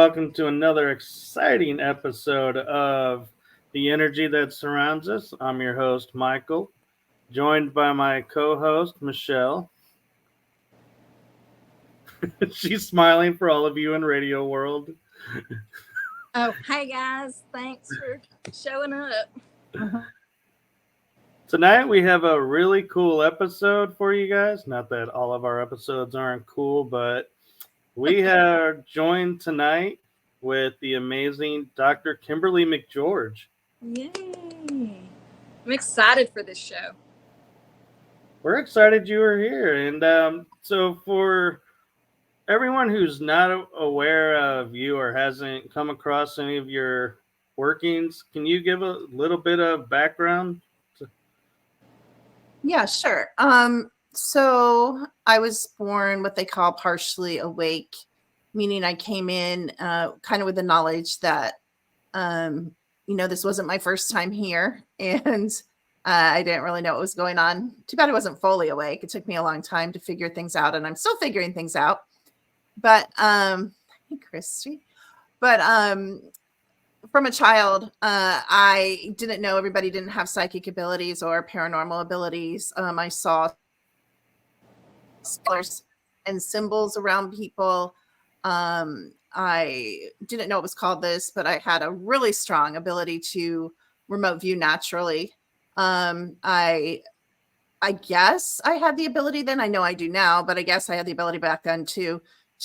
welcome to another exciting episode of The Energy That Surrounds Us. I'm your host, Michael, joined by my co host, Michelle. She's smiling for all of you in radio world. Oh, hey guys. Thanks for showing up. Tonight, we have a really cool episode for you guys. Not that all of our episodes aren't cool, but we are joined tonight with the amazing Dr. Kimberly McGeorge. Yay. I'm excited for this show. We're excited you are here. And so, for everyone who's not aware of you or hasn't come across any of your workings, can you give a little bit of background? Yeah, sure. So I was born what they call partially awake, meaning I came in kind of with the knowledge that, this wasn't my first time here, and I didn't really know what was going on. Too bad I wasn't fully awake. It took me a long time to figure things out, and I'm still figuring things out. But hey, Christy. But from a child, I didn't know everybody didn't have psychic abilities or paranormal abilities. I saw colors and symbols around people. I didn't know it was called this, but I had a really strong ability to remote view naturally. I guess I had the ability then. I know I do now, but I guess I had the ability back then to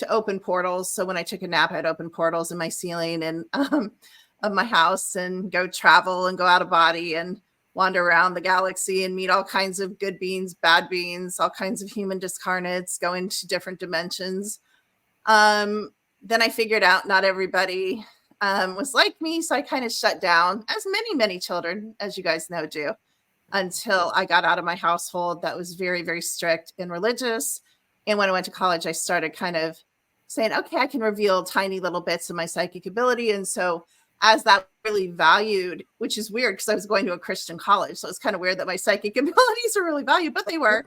open portals. So when I took a nap, I'd open portals in my ceiling and of my house and go travel and go out of body and wander around the galaxy and meet all kinds of good beings, bad beings, all kinds of human discarnates, go into different dimensions. Then I figured out not everybody was like me. So I kind of shut down, as many children, as you guys know, do, until I got out of my household that was very, very strict and religious. And when I went to college, I started kind of saying, okay, I can reveal tiny little bits of my psychic ability. And so as that really valued, which is weird because I was going to a Christian college. So it's kind of weird that my psychic abilities are really valued, but they were.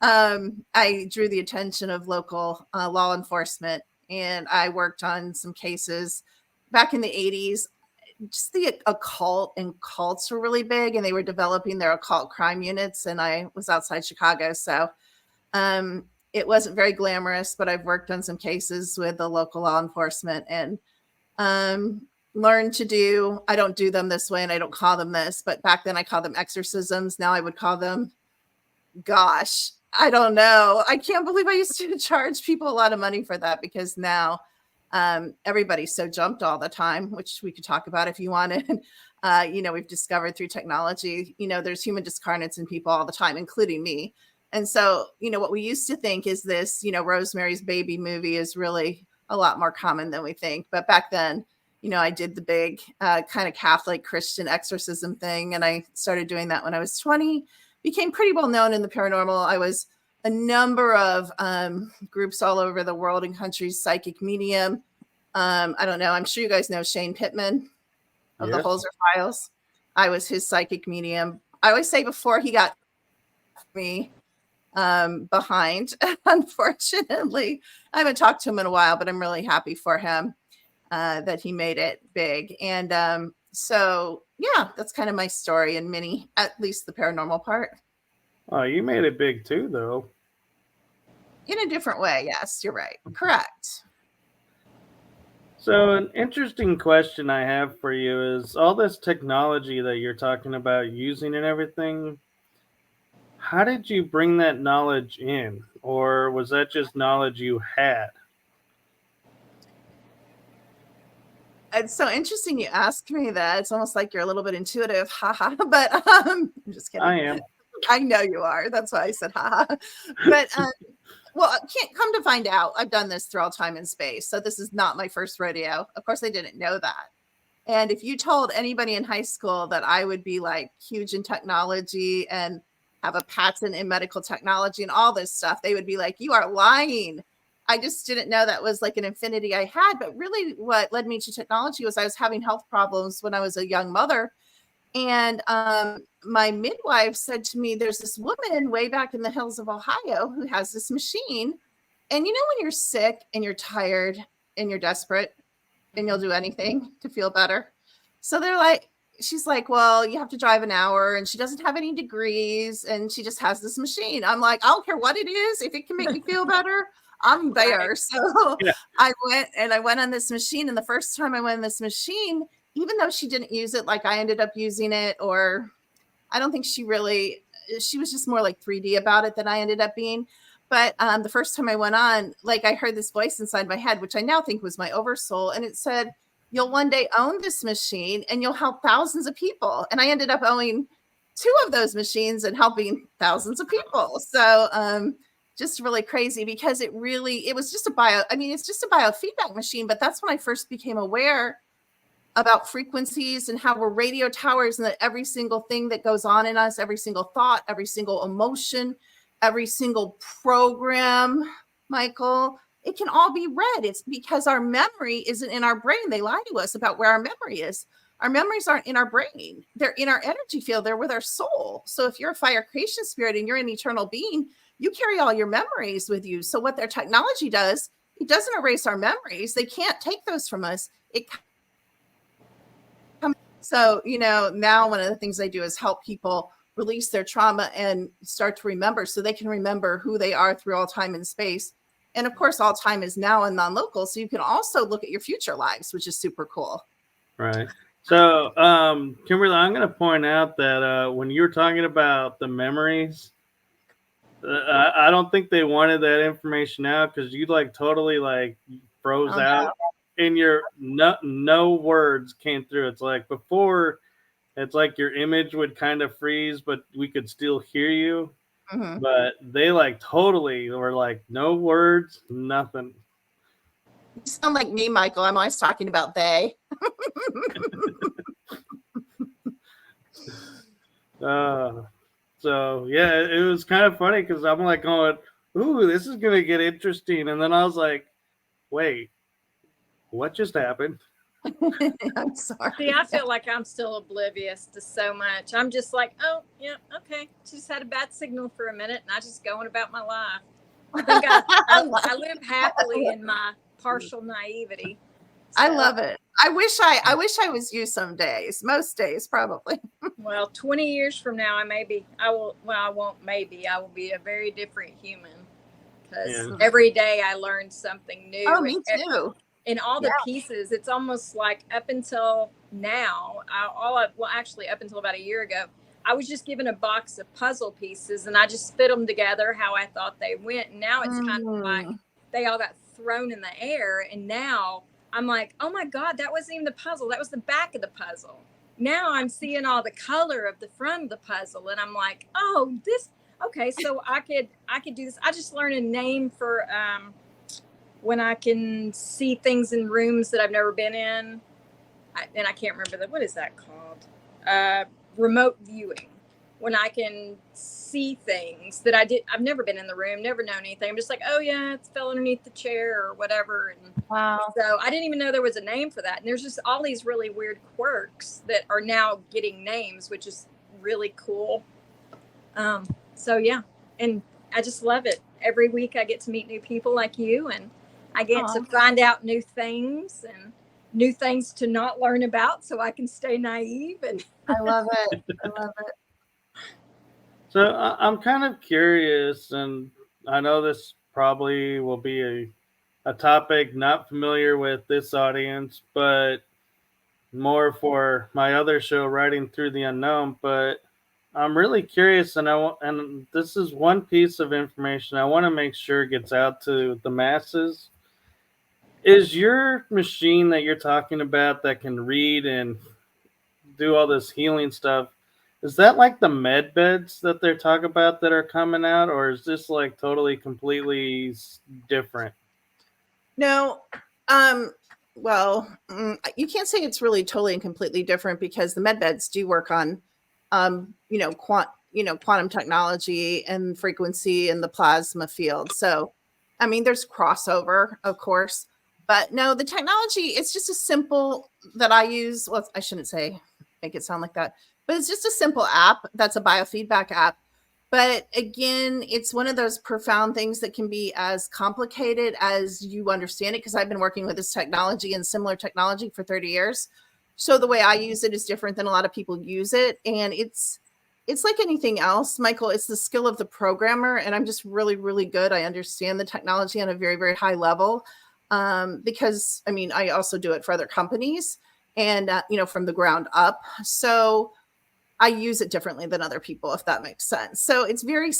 I drew the attention of local law enforcement, and I worked on some cases back in the 80s. Just the occult and cults were really big, and they were developing their occult crime units. And I was outside Chicago. So it wasn't very glamorous, but I've worked on some cases with the local law enforcement and learned to do, I don't do them this way and I don't call them this, but back then I called them exorcisms. Now I would call them, gosh, I don't know. I can't believe I used to charge people a lot of money for that because now everybody's so jumped all the time, which we could talk about if you wanted. We've discovered through technology, there's human discarnates in people all the time, including me. And so, what we used to think is this, Rosemary's Baby movie is really a lot more common than we think. But back then, I did the big kind of Catholic Christian exorcism thing. And I started doing that when I was 20, became pretty well known in the paranormal. I was a number of groups all over the world and countries, psychic medium. I don't know. I'm sure you guys know Shane Pittman of the Holzer Files. I was his psychic medium. I always say before he got me behind, unfortunately. I haven't talked to him in a while, but I'm really happy for him that he made it big. And so, yeah, that's kind of my story and mini, at least the paranormal part. Oh, you made it big too, though. In a different way. Yes, you're right. Correct. So an interesting question I have for you is all this technology that you're talking about using and everything, how did you bring that knowledge in? Or was that just knowledge you had? It's so interesting you asked me that. It's almost like you're a little bit intuitive. Haha. But I'm just kidding. I am. I know you are. That's why I said haha. But well, can't come to find out, I've done this through all time and space. So this is not my first rodeo. Of course, I didn't know that. And if you told anybody in high school that I would be like huge in technology and have a patent in medical technology and all this stuff, they would be like, you are lying. I just didn't know that was like an affinity I had. But really what led me to technology was I was having health problems when I was a young mother. And my midwife said to me, there's this woman way back in the hills of Ohio who has this machine. And when you're sick and you're tired and you're desperate and you'll do anything to feel better. So they're like, she's like, well, you have to drive an hour, and she doesn't have any degrees, and she just has this machine. I'm like, I don't care what it is. If it can make me feel better, I'm there. Right. So Yeah. I went on this machine. And the first time I went on this machine, even though she didn't use it like I ended up using it, or I don't think she was just more like 3D about it than I ended up being. But the first time I went on, like I heard this voice inside my head, which I now think was my oversoul. And it said, you'll one day own this machine and you'll help thousands of people. And I ended up owning 2 of those machines and helping thousands of people. So just really crazy, because it was just it's just a biofeedback machine. But that's when I first became aware about frequencies and how we're radio towers, and that every single thing that goes on in us, every single thought, every single emotion, every single program, Michael, it can all be read. It's because our memory isn't in our brain. They lie to us about where our memory is. Our memories aren't in our brain. They're in our energy field. They're with our soul. So if you're a fire creation spirit and you're an eternal being, you carry all your memories with you. So what their technology does, it doesn't erase our memories. They can't take those from us. So, now one of the things I do is help people release their trauma and start to remember, so they can remember who they are through all time and space. And of course, all time is now and non-local. So you can also look at your future lives, which is super cool. Right. So, Kimberly, I'm going to point out that when you were talking about the memories, I don't think they wanted that information out, because you totally froze out, and your no words came through. It's like before, it's like your image would kind of freeze, but we could still hear you. Mm-hmm. But they totally were no words, nothing. You sound like me, Michael. I'm always talking about they. So yeah, it was kind of funny, because I'm going, ooh, this is gonna get interesting, and then I was like, wait, what just happened? I'm sorry. See, I feel like I'm still oblivious to so much. I'm just like, oh, yeah, okay. Just had a bad signal for a minute, and I just going about my life. I think I live happily in my partial naivety. So, I love it. I wish I was you some days. Most days, probably. Well, 20 years from now, I will be a very different human, because every day I learn something new. Oh, me too. In all the pieces, it's almost like up until now, actually up until about a year ago, I was just given a box of puzzle pieces and I just fit them together how I thought they went. And now it's kind of like they all got thrown in the air. And now I'm like, oh my God, that wasn't even the puzzle. That was the back of the puzzle. Now I'm seeing all the color of the front of the puzzle. And I'm like, oh, okay, so I could do this. I just learned a name for, when I can see things in rooms that I've never been in. And I can't remember what is that called? Remote viewing. When I can see things that I've never been in the room, never known anything. I'm just like, oh yeah, it fell underneath the chair or whatever. And wow. So I didn't even know there was a name for that. And there's just all these really weird quirks that are now getting names, which is really cool. So yeah, and I just love it. Every week I get to meet new people like you, and I get to find out new things and new things to not learn about, so I can stay naive. And I love it. I love it. So I'm kind of curious, and I know this probably will be a topic not familiar with this audience, but more for my other show, Writing Through the Unknown. But I'm really curious, and this is one piece of information I want to make sure gets out to the masses. Is your machine that you're talking about that can read and do all this healing stuff, is that like the med beds that they're talking about that are coming out, or is this totally completely different? No, well, you can't say it's really totally and completely different, because the med beds do work on, quantum technology and frequency and the plasma field. So, I mean, there's crossover, of course, but no, the technology, it's just a simple that I use. Well, I shouldn't make it sound like that, but it's just a simple app that's a biofeedback app. But again, it's one of those profound things that can be as complicated as you understand it, because I've been working with this technology and similar technology for 30 years. So the way I use it is different than a lot of people use it. And it's like anything else, Michael. It's the skill of the programmer. And I'm just really, really good. I understand the technology on a very, very high level. Because I mean, I also do it for other companies and, from the ground up. So I use it differently than other people, if that makes sense. So it's very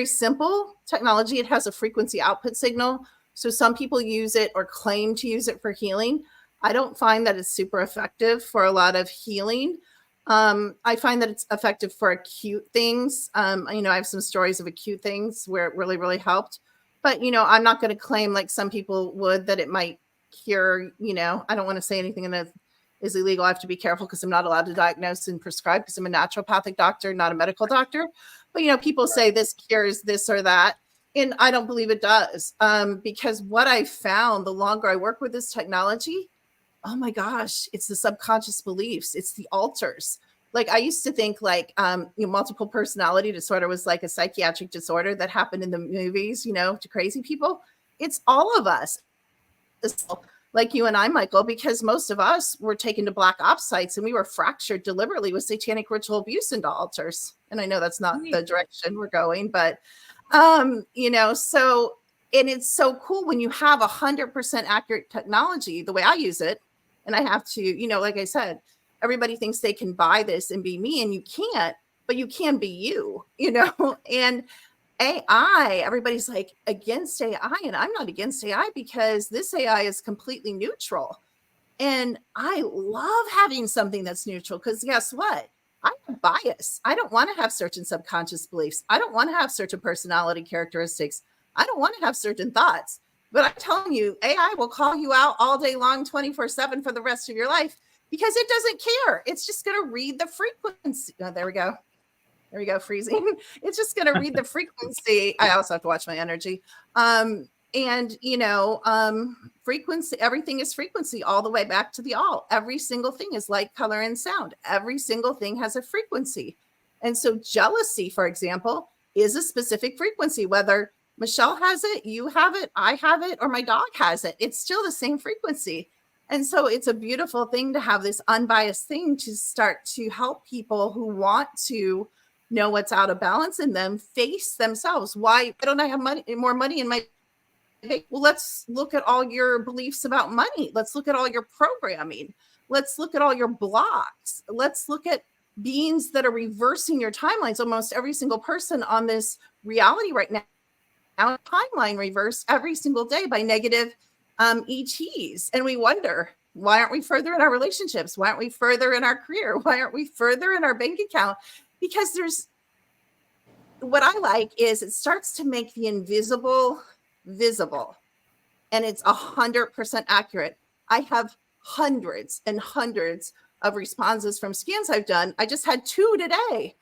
simple technology. It has a frequency output signal. So some people use it or claim to use it for healing. I don't find that it's super effective for a lot of healing. I find that it's effective for acute things. I have some stories of acute things where it really, really helped. But, I'm not going to claim like some people would that it might cure, I don't want to say anything is illegal. I have to be careful because I'm not allowed to diagnose and prescribe because I'm a naturopathic doctor, not a medical doctor. But, people say this cures this or that. And I don't believe it does. Because what I found, the longer I work with this technology, oh my gosh, it's the subconscious beliefs. It's the alters. Like I used to think like, multiple personality disorder was like a psychiatric disorder that happened in the movies, to crazy people. It's all of us. Like you and I, Michael, because most of us were taken to black ops sites and we were fractured deliberately with satanic ritual abuse into altars. And I know that's not the direction we're going, but, so, and it's so cool when you have 100% accurate technology, the way I use it. And I have to, like I said, everybody thinks they can buy this and be me, and you can't, but you can be you, and AI, everybody's like against AI, and I'm not against AI because this AI is completely neutral. And I love having something that's neutral because guess what? I have bias. I don't want to have certain subconscious beliefs. I don't want to have certain personality characteristics. I don't want to have certain thoughts. But I'm telling you, AI will call you out all day long, 24/7 for the rest of your life because it doesn't care. It's just going to read the frequency. Oh, there we go. There we go, freezing. It's just going to read the frequency. I also have to watch my energy. Frequency, everything is frequency all the way back to the all. Every single thing is light, color, and sound. Every single thing has a frequency. And so jealousy, for example, is a specific frequency, whether Michelle has it, you have it, I have it, or my dog has it. It's still the same frequency. And so it's a beautiful thing to have this unbiased thing to start to help people who want to know what's out of balance in them, face themselves. Why don't I have more money in my bank? Well, let's look at all your beliefs about money. Let's look at all your programming. Let's look at all your blocks. Let's look at beings that are reversing your timelines. Almost every single person on this reality right now, timeline reversed every single day by negative ETs. And we wonder, why aren't we further in our relationships? Why aren't we further in our career? Why aren't we further in our bank account? Because there's what I like is it starts to make the invisible visible, and it's 100% accurate. I have hundreds and hundreds of responses from scans I've done. I just had 2 today.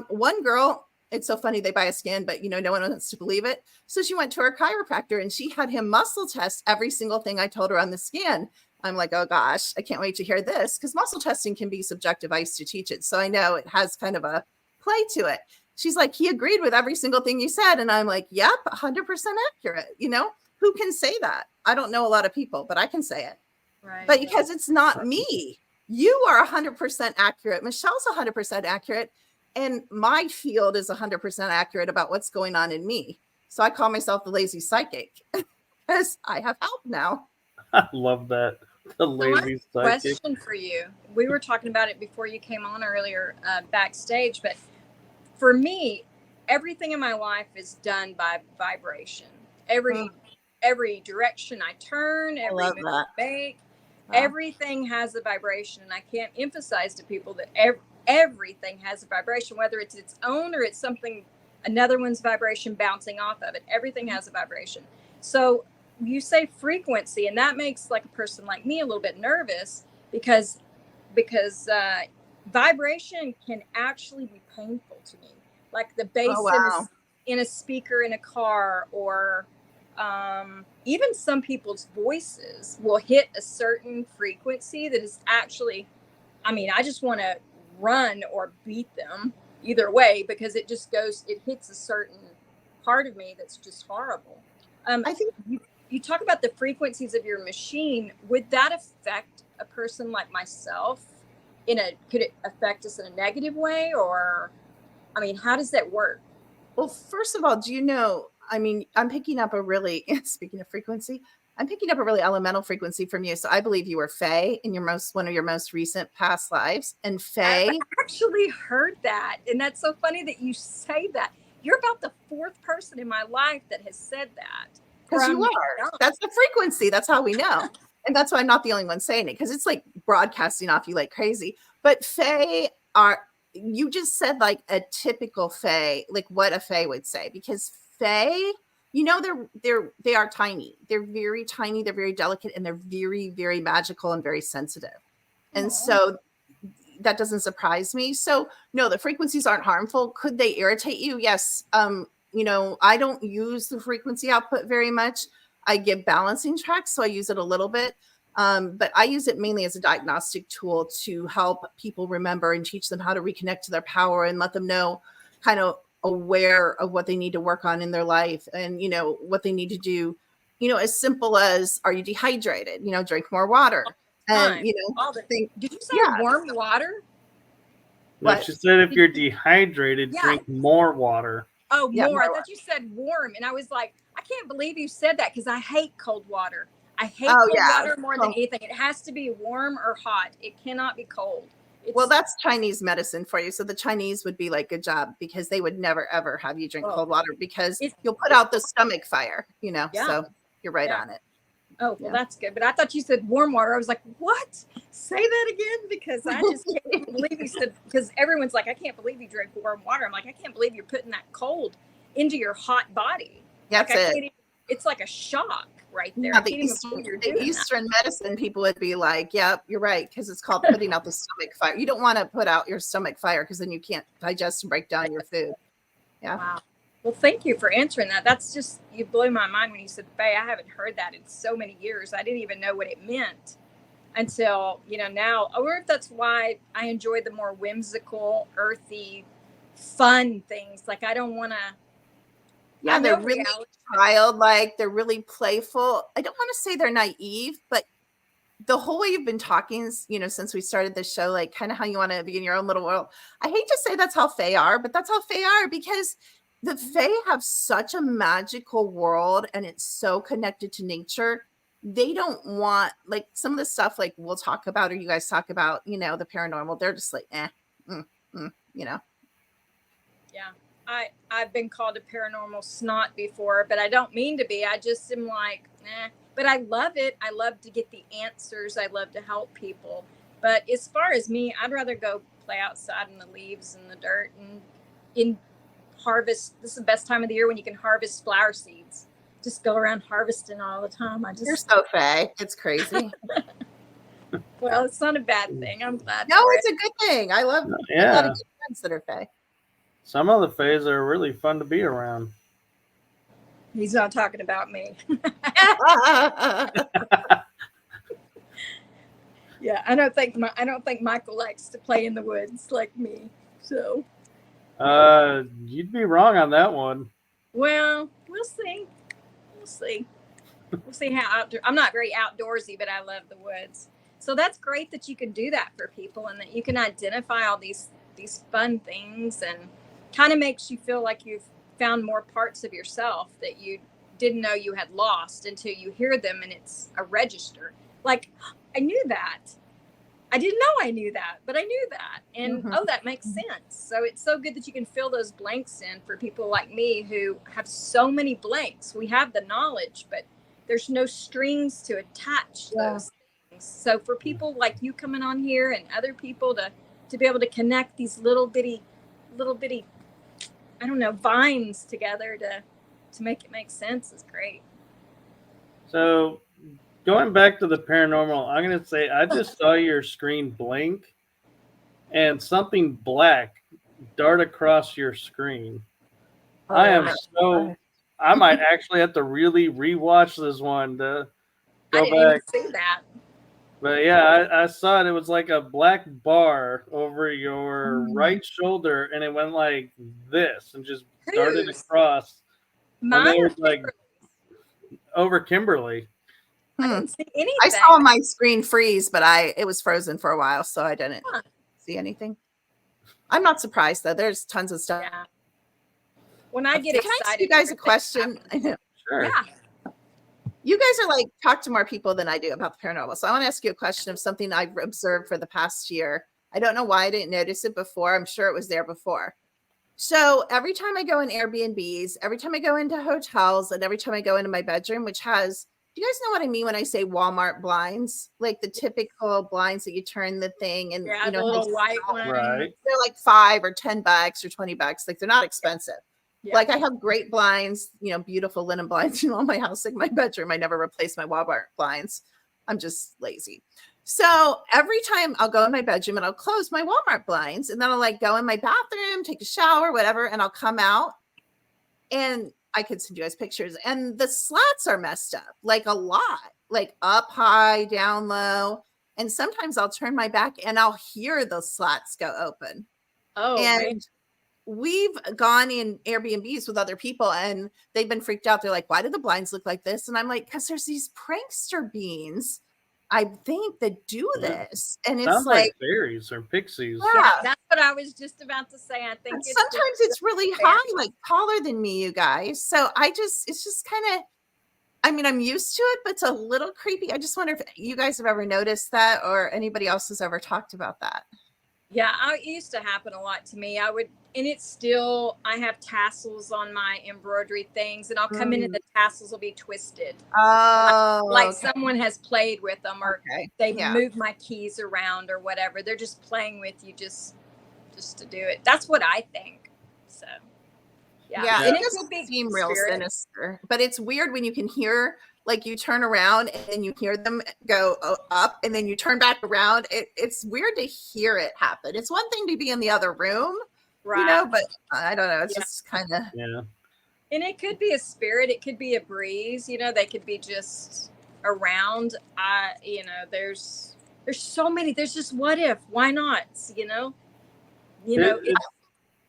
One girl, it's so funny, they buy a scan, but no one wants to believe it. So she went to her chiropractor and she had him muscle test every single thing I told her on the scan. I'm like, oh gosh, I can't wait to hear this, because muscle testing can be subjective. I used to teach it, so I know it has kind of a play to it. She's like, he agreed with every single thing you said. And I'm like, yep, 100% accurate. Who can say that? I don't know a lot of people, but I can say it. Right. But because it's not me, you are 100% accurate. Michelle's 100% accurate. And my field is 100% accurate about what's going on in me. So I call myself the lazy psychic because I have help now. I love that. The lazy psychic. Question for you. We were talking about it before you came on earlier backstage, but for me, everything in my life is done by vibration. Every direction I turn, every move I make, everything has a vibration. And I can't emphasize to people that everything has a vibration, whether it's its own or it's something, another one's vibration bouncing off of it. Everything has a vibration. So you say frequency, and that makes like a person like me a little bit nervous because vibration can actually be painful to me, like the bass in a speaker in a car, or even some people's voices will hit a certain frequency that is actually, I just want to run or beat them. either way, because it just goes, it hits a certain part of me that's just horrible. I think You talk about the frequencies of your machine. Would that affect a person like myself could it affect us in a negative way? Or, I mean, how does that work? well, first of all, do you know, I mean, I'm picking up a really, speaking of frequency, I'm picking up a really elemental frequency from you. So I believe you were Fae in one of your most recent past lives. And I've Fae, actually heard that. And that's so funny that you say that. You're about the fourth person in my life that has said that. because you are, that's the frequency. That's how we know. And that's why I'm not the only one saying it, because it's like broadcasting off you like crazy. But Fae are, you just said like a typical Fae, like what a Fae would say, because Fae, you know, they are tiny. They're very tiny. They're very delicate, and they're very, very magical and very sensitive. And so that doesn't surprise me. So no, the frequencies aren't harmful. Could they irritate you? Yes. You know, I don't use the frequency output very much. I give balancing tracks, so I use it a little bit. But I use it mainly as a diagnostic tool to help people remember and teach them how to reconnect to their power and let them know kind of aware of what they need to work on in their life, and, you know, what they need to do, you know, as simple as, are you dehydrated? You know, drink more water. And, you know, Did you say yeah. warm water? No, What? she said if you're dehydrated, Yeah. drink more water. Oh, Yeah, more. I thought you said warm. And I was like, I can't believe you said that, because I hate cold water. I hate cold water more than anything. It has to be warm or hot. It cannot be cold. Well, that's Chinese medicine for you. So the Chinese would be like, good job, because they would never, ever have you drink cold water, because you'll put out the stomach fire, you know? Yeah. So you're right on it. Oh, well, that's good. But I thought you said warm water. I was like, what? Say that again, because I just can't believe you said, because everyone's like, I can't believe you drink warm water. I'm like, I can't believe you're putting that cold into your hot body. That's like, it. It's like a shock right there. Yeah, the Eastern medicine people would be like, yep, you're right, because it's called putting out the stomach fire. You don't want to put out your stomach fire, because then you can't digest and break down your food. Yeah. Wow. Well, thank you for answering that. That's just, you blew my mind when you said Fae. I haven't heard that in so many years. I didn't even know what it meant until, you know, now. I wonder if that's why I enjoy the more whimsical, earthy, fun things. Like, I don't want to. Yeah, they're really childlike. They're really playful. I don't want to say they're naive, but the whole way you've been talking, you know, since we started the show, like kind of how you want to be in your own little world. I hate to say that's how Fae are, but that's how Fae are, because the Fae have such a magical world, and it's so connected to nature. They don't want, like, some of the stuff like we'll talk about, or you guys talk about, you know, the paranormal. They're just like, you know. Yeah. I've been called a paranormal snot before, but I don't mean to be. I just am like, but I love it. I love to get the answers. I love to help people. But as far as me, I'd rather go play outside in the leaves and the dirt and in harvest. This is the best time of the year when you can harvest flower seeds. Just go around harvesting all the time. You're so Fae. It's crazy. Well, it's not a bad thing. I'm glad. No, it's a good thing. I love a lot of good friends that are Fae. Some of the Faes are really fun to be around. He's not talking about me. Yeah, I don't think Michael likes to play in the woods like me. So, you'd be wrong on that one. Well, we'll see. We'll see how I'm not very outdoorsy, but I love the woods. So that's great that you can do that for people, and that you can identify all these fun things, and kind of makes you feel like you've found more parts of yourself that you didn't know you had lost until you hear them, and it's a register. Like, I knew that. I didn't know I knew that, but I knew that. And that makes sense. So it's so good that you can fill those blanks in for people like me who have so many blanks. We have the knowledge, but there's no strings to attach those things. So for people like you coming on here and other people to be able to connect these little bitty, I don't know, vines together to make it make sense is great. So going back to the paranormal, I'm going to say I just saw your screen blink and something black dart across your screen. I might actually have to really rewatch this one to go back. Even see that. But yeah, I saw it. It was like a black bar over your right shoulder, and it went like this and just darted Whose? across. And Mine there or was like Kimberly? over Kimberly. I Hmm. didn't see I anything. saw my screen freeze, but it was frozen for a while, so I didn't Huh. see anything. I'm not surprised though. There's tons of stuff. Yeah. When I get Can I ask you excited, guys a weird things question? happen. Sure. Yeah. You guys are like talk to more people than I do about the paranormal. So I want to ask you a question of something I've observed for the past year. I don't know why I didn't notice it before. I'm sure it was there before. So every time I go in Airbnbs, every time I go into hotels, and every time I go into my bedroom, which has, do you guys know what I mean when I say Walmart blinds? Like the typical blinds that you turn the thing and, Yeah, you know, the little white one. Right. they're like $5 or $10 or $20. Like they're not expensive. Yeah. Like I have great blinds, you know, beautiful linen blinds in all my house, like my bedroom. I never replace my Walmart blinds. I'm just lazy. So every time I'll go in my bedroom and I'll close my Walmart blinds, and then I'll like go in my bathroom, take a shower, whatever, and I'll come out, and I could send you guys pictures, and the slats are messed up, like a lot, like up high, down low. And sometimes I'll turn my back and I'll hear those slats go open. Oh, And man. we've gone in Airbnbs with other people and they've been freaked out. They're like, why do the blinds look like this? And I'm like, because there's these prankster beings, I think, that do this. And it's Sounds like, like fairies or pixies. yeah. Yeah, that's what I was just about to say. I think And it's sometimes it's really high, like taller than me, you guys. So it's just kind of, I mean, I'm used to it, but it's a little creepy. I just wonder if you guys have ever noticed that or anybody else has ever talked about that. Yeah, it used to happen a lot to me. And it's still, I have tassels on my embroidery things, and I'll come in and the tassels will be twisted. Oh, Like okay. someone has played with them, or Okay. they've Yeah. moved my keys around or whatever. They're just playing with you just to do it. That's what I think. So, Yeah, and it it doesn't could be seem real spirit. sinister, but it's weird when you can hear, like you turn around and then you hear them go up and then you turn back around. It's weird to hear it happen. It's one thing to be in the other room, Right. you know, but I don't know. It's Yeah. just kind of, Yeah. And it could be a spirit. It could be a breeze. You know, they could be just around. There's so many. There's just what if? Why not?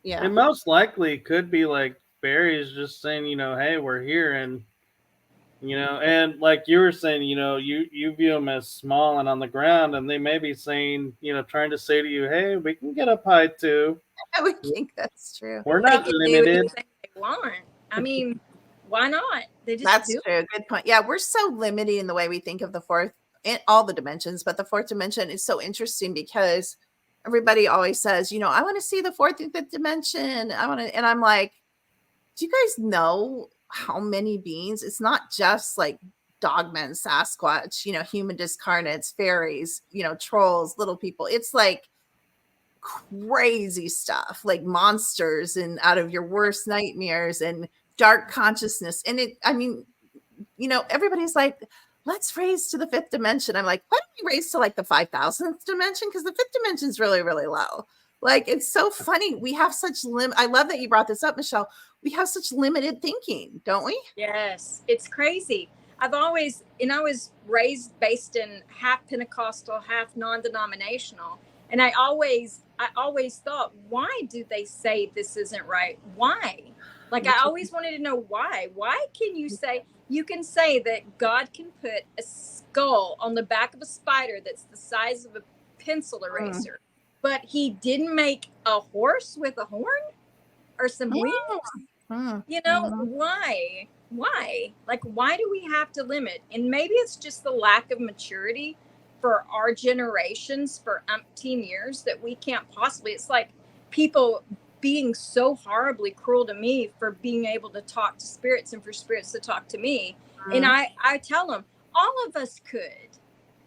yeah. It most likely could be like fairies just saying, hey, we're here, and and like you were saying, you view them as small and on the ground, and they may be saying, trying to say to you, hey, we can get up high too. I would think that's true. We're They not can do limited. anything they want. I mean, why not? They just That's do. true. Good point. Yeah, we're so limited in the way we think of the fourth in all the dimensions, but the fourth dimension is so interesting because everybody always says, I want to see the fourth and fifth dimension. And I'm like, do you guys know how many beings? It's not just like dogmen, Sasquatch, human discarnates, fairies, trolls, little people. It's like crazy stuff, like monsters and out of your worst nightmares and dark consciousness. And everybody's like, let's raise to the fifth dimension. I'm like, why don't we raise to like the 5,000th dimension? Because the fifth dimension is really, really low. Like, it's so funny. We have such I love that you brought this up, Michelle. We have such limited thinking, don't we? Yes, it's crazy. I was raised based in half Pentecostal, half non-denominational. And I always thought, why do they say this isn't right? Why? Like, I always wanted to know why. Why can you can say that God can put a skull on the back of a spider that's the size of a pencil eraser, but he didn't make a horse with a horn or some wings? Why? Like, why do we have to limit? And maybe it's just the lack of maturity for our generations for umpteen years that we can't possibly. It's like people being so horribly cruel to me for being able to talk to spirits and for spirits to talk to me. And I tell them, all of us could.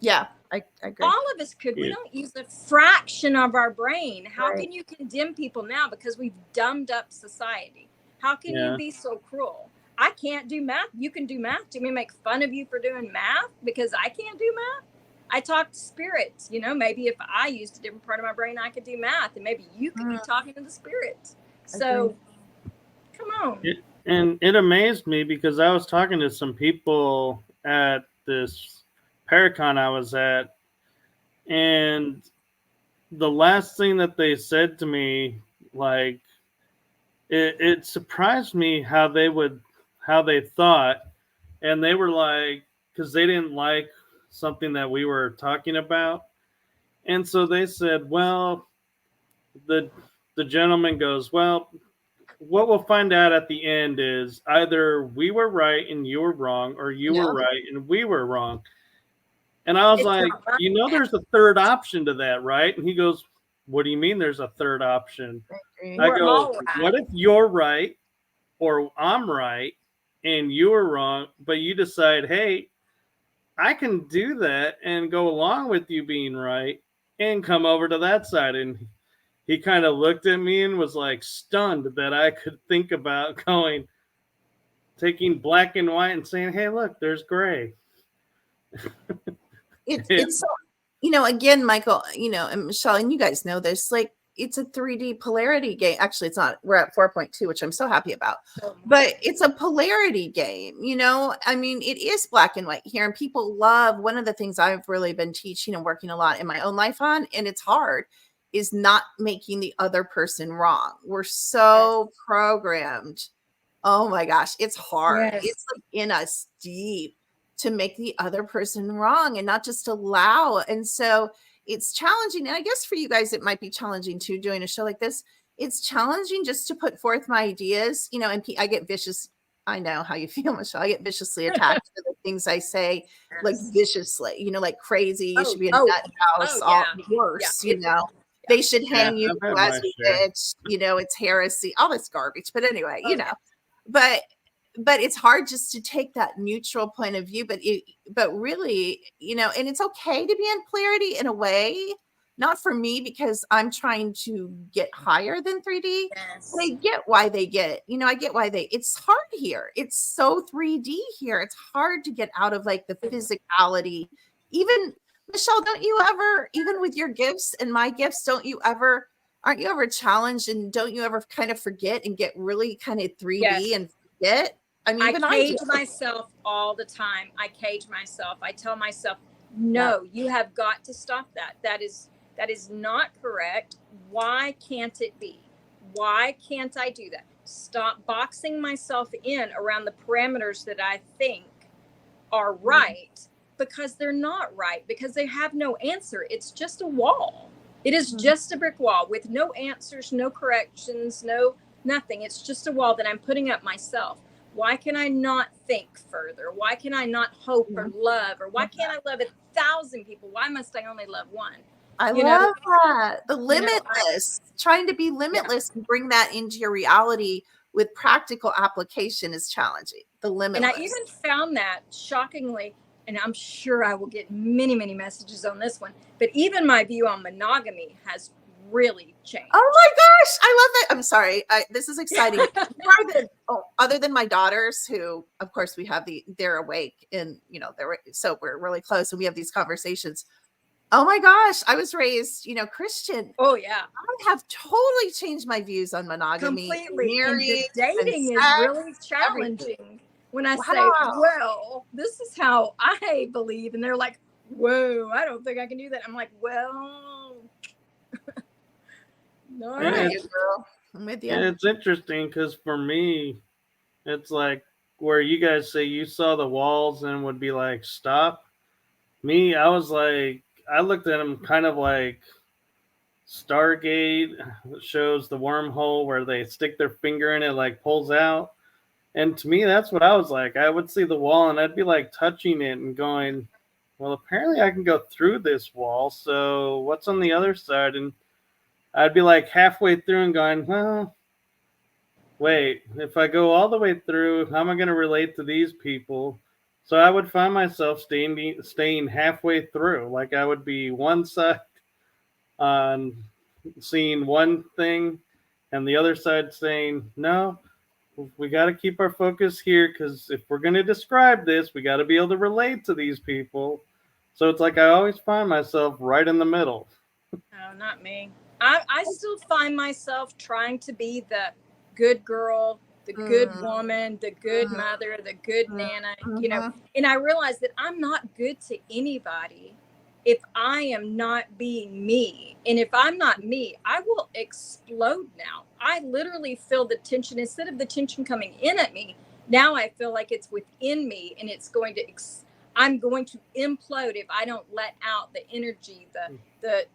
Yeah, I agree. All of us could. We don't use a fraction of our brain. How can you condemn people now because we've dumbed up society? How can you be so cruel? I can't do math. You can do math. Do we make fun of you for doing math because I can't do math? I talk to spirits. Maybe if I used a different part of my brain, I could do math, and maybe you could be talking to the spirits. So, come on. It amazed me because I was talking to some people at this Paracon I was at, And the last thing that they said to me, like, it surprised me how they thought. And they were like, because they didn't like something that we were talking about. And so they said, well, the the gentleman goes, well, what we'll find out at the end is either we were right and you were wrong, or you were Yeah. right and we were wrong. And I was It's like, not right. there's a third option to that, right? And he goes, what do you mean there's a third option? I We're go, all what right. if you're right or I'm right and you were wrong, but you decide, hey, I can do that and go along with you being right and come over to that side. And he kind of looked at me and was like stunned that I could think about taking black and white and saying, hey, look, there's gray. It's so, again, Michael, and Michelle, and you guys know this, like, it's a 3D polarity game. Actually, it's not. We're at 4.2, which I'm so happy about. But it's a polarity game, I mean, it is black and white here. And people love, one of the things I've really been teaching and working a lot in my own life on, and it's hard, is not making the other person wrong. We're so programmed. Oh my gosh, it's hard. Yes. It's like in us deep to make the other person wrong and not just allow. And so it's challenging. And I guess for you guys, it might be challenging too, doing a show like this. It's challenging just to put forth my ideas, and I get vicious. I know how you feel, Michelle. I get viciously attacked for the things I say, like viciously, like crazy. You should be in a nut house, all worse, They should hang you I've had as my we share. bitch, it's heresy, all this garbage. But anyway, but it's hard just to take that neutral point of view. But really, and it's okay to be in polarity in a way, not for me because I'm trying to get higher than 3D. Yes. But I get why they get, I get why it's hard here. It's so 3D here. It's hard to get out of like the physicality. Even Michelle, don't you ever, even with your gifts and my gifts, aren't you ever challenged, and don't you ever kind of forget and get really kind of 3D and forget? I mean, even I cage do. myself all the time. I cage myself. I tell myself, no, you have got to stop that. That is not correct. Why can't it be? Why can't I do that? Stop boxing myself in around the parameters that I think are right, because they're not right, because they have no answer. It's just a wall. It is just a brick wall with no answers, no corrections, no nothing. It's just a wall that I'm putting up myself. Why can I not think further? Why can I not hope or love? Or why can't I love 1,000 people? Why must I only love one? I love that. The limitless, trying to be limitless and bring that into your reality with practical application is challenging. The limitless. And I even found that shockingly, and I'm sure I will get many, many messages on this one, but even my view on monogamy has really changed. Oh my gosh, I love that. I'm sorry. This is exciting. Other than my daughters, who, of course, they're awake and, so we're really close and we have these conversations. Oh my gosh, I was raised, Christian. Oh yeah. I have totally changed my views on monogamy. Completely. Marriage, dating is really challenging. Everything. When I say, well, this is how I believe, and they're like, whoa, I don't think I can do that. I'm like, well, no, I'm with you. And it's interesting because for me, it's like where you guys say you saw the walls and would be like, stop. Me, I was like, I looked at them kind of like Stargate shows the wormhole where they stick their finger in it, like pulls out. And to me, that's what I was like. I would see the wall and I'd be like touching it and going, well, apparently I can go through this wall. So what's on the other side? And I'd be like halfway through and going, well, wait, if I go all the way through, how am I going to relate to these people? So I would find myself staying halfway through. Like I would be one side on seeing one thing and the other side saying, no, we got to keep our focus here because if we're going to describe this, we got to be able to relate to these people. So it's like I always find myself right in the middle. No, not me. I still find myself trying to be the good girl, the good woman, the good mother, the good nana, and I realize that I'm not good to anybody if I am not being me, and if I'm not me, I will explode now. I literally feel the tension. Instead of the tension coming in at me, now I feel like it's within me, and it's going to, I'm going to implode if I don't let out the energy, the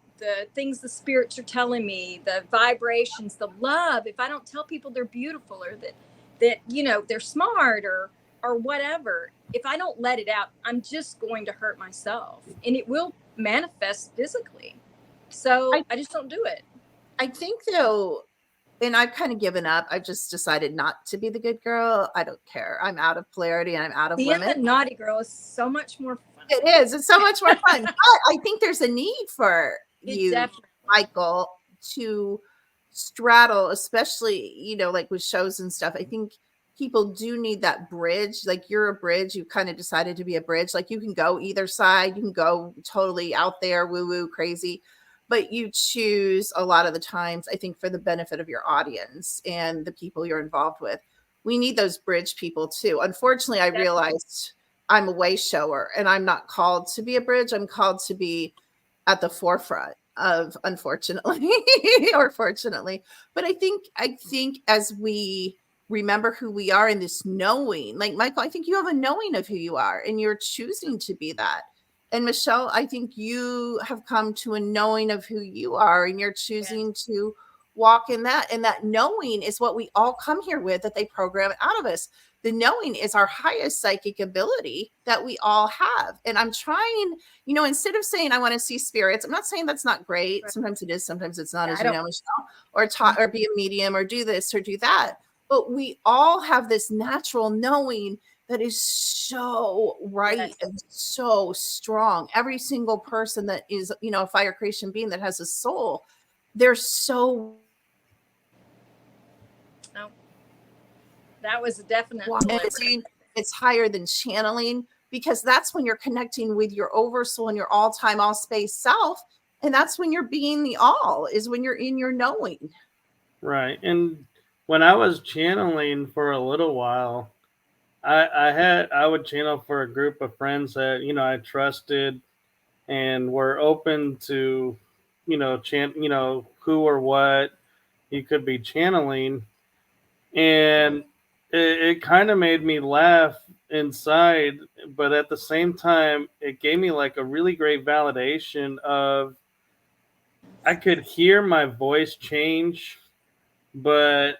things the spirits are telling me, the vibrations, the love. If I don't tell people they're beautiful, or that you know they're smart, or whatever, if I don't let it out, I'm just going to hurt myself, and it will manifest physically. So I just don't do it. I think though, and I've kind of given up. I've just decided not to be the good girl. I don't care. I'm out of polarity and I'm out of Being the limit. naughty girl is so much more fun. It is. It's so much more fun. But I think there's a need for you, Definitely. Michael, to straddle, especially, you know, like with shows and stuff. I think people do need that bridge. Like you're a bridge. You kind of decided to be a bridge. Like you can go either side. You can go totally out there, woo-woo, crazy. But you choose a lot of the times, I think, for the benefit of your audience and the people you're involved with. We need those bridge people too. Unfortunately, I realized I'm a way shower and I'm not called to be a bridge. I'm called to be at the forefront of, unfortunately or fortunately. But I think as we remember who we are in this knowing, like Michael, I think you have a knowing of who you are and you're choosing to be that. And Michelle, I think you have come to a knowing of who you are and you're choosing to walk in that. And that knowing is what we all come here with, that they program out of us. The knowing is our highest psychic ability that we all have. And I'm trying, you know, instead of saying I want to see spirits, I'm not saying that's not great. Sometimes it is, sometimes it's not, as you know, Michelle, or talk or be a medium or do this or do that. But we all have this natural knowing that is so right and so strong. Every single person that is, you know, a fire creation being that has a soul, they're so. Oh, that was definitely. It's higher than channeling, because that's when you're connecting with your oversoul and your all time, all space self. And that's when you're being the all, is when you're in your knowing. Right. And when I was channeling for a little while, I would channel for a group of friends that, you know, I trusted and were open to, you know, who or what you could be channeling. And it kind of made me laugh inside, but at the same time it gave me like a really great validation of, I could hear my voice change, but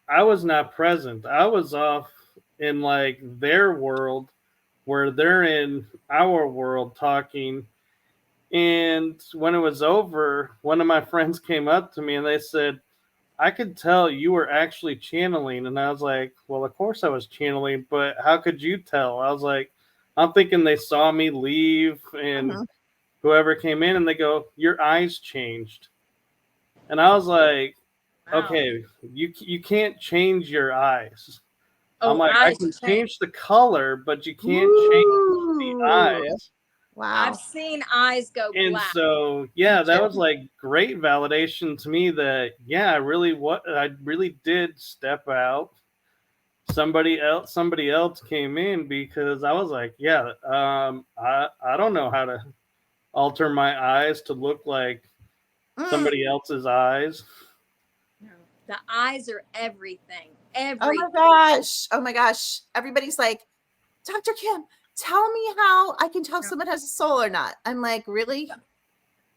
I was not present. I was off in like their world where they're in our world talking. And when it was over, one of my friends came up to me and they said, I could tell you were actually channeling. And I was like, well, of course I was channeling, but how could you tell? I was like, I'm thinking they saw me leave and whoever came in, and they go, your eyes changed. And I was like, Wow. okay, you can't change your eyes. I'm Oh, like, I eyes can change. change the color, but you can't change the Ooh, eyes. wow. I've seen eyes go And black. so, yeah, that was like great validation to me that, yeah, I really did step out. Somebody else came in, because I was like, yeah, I don't know how to alter my eyes to look like somebody else's eyes. No. The eyes are everything. Oh my Everything. gosh. Oh my gosh. Everybody's like, Dr. Kim, tell me how I can tell if No. someone has a soul or not. I'm like, really? The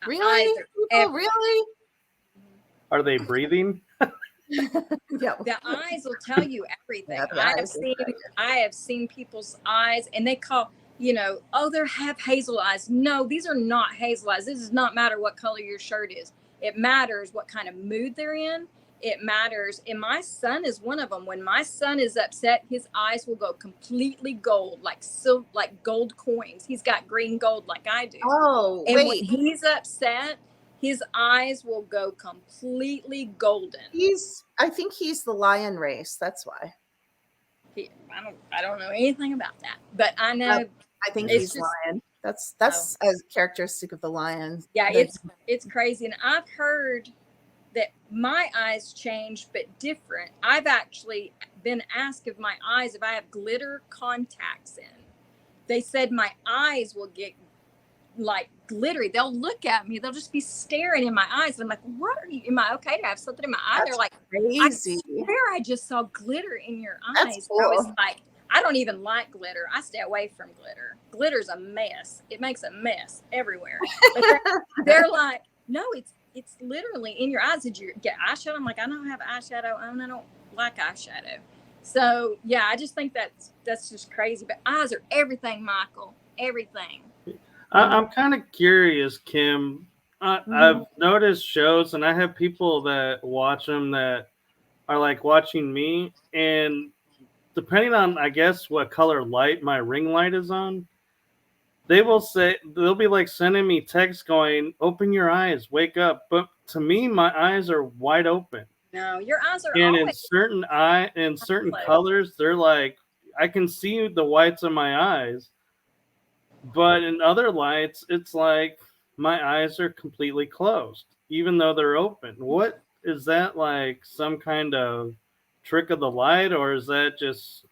Really? eyes are People, everything. really? Are they breathing? Yeah. The eyes will tell you everything. Yeah, the eyes will tell you. I have seen people's eyes, and they call, you know, oh, they have hazel eyes. No, these are not hazel eyes. This does not matter what color your shirt is. It matters what kind of mood they're in. It matters. And my son is one of them. When my son is upset, his eyes will go completely gold, like silver, like gold coins. He's got green gold like I do. Oh, And wait. when he's upset, his eyes will go completely golden. I think he's the lion race. That's why. I don't know anything about that, but I know I think it's he's just, lion. That's a characteristic of the lion. yeah, The- it's crazy. And I've heard that my eyes change, but different. I've actually been asked if my eyes, if I have glitter contacts in, they said my eyes will get like glittery. They'll look at me. They'll just be staring in my eyes. And I'm like, what are you? Am I okay? Do I have something in my eye? That's They're like, crazy. I swear I just saw glitter in your That's eyes. cool. I was like, I don't even like glitter. I stay away from glitter. Glitter's a mess. It makes a mess everywhere. But they're like, no, it's literally in your eyes. Did you get eyeshadow? I'm like, I don't have eyeshadow on. I don't like eyeshadow. So yeah, I just think that's just crazy. But eyes are everything, Michael. Everything. I'm kind of curious, Kim. I've noticed shows, and I have people that watch them that are like watching me, and depending on, I guess, what color light my ring light is on, they'll be like sending me texts going, "Open your eyes, wake up." But to me, my eyes are wide open, No, your eyes are and always in certain closed. colors, they're like I can see the whites of my eyes. But in other lights, it's like my eyes are completely closed, even though they're open. What is that, like some kind of trick of the light, or is that just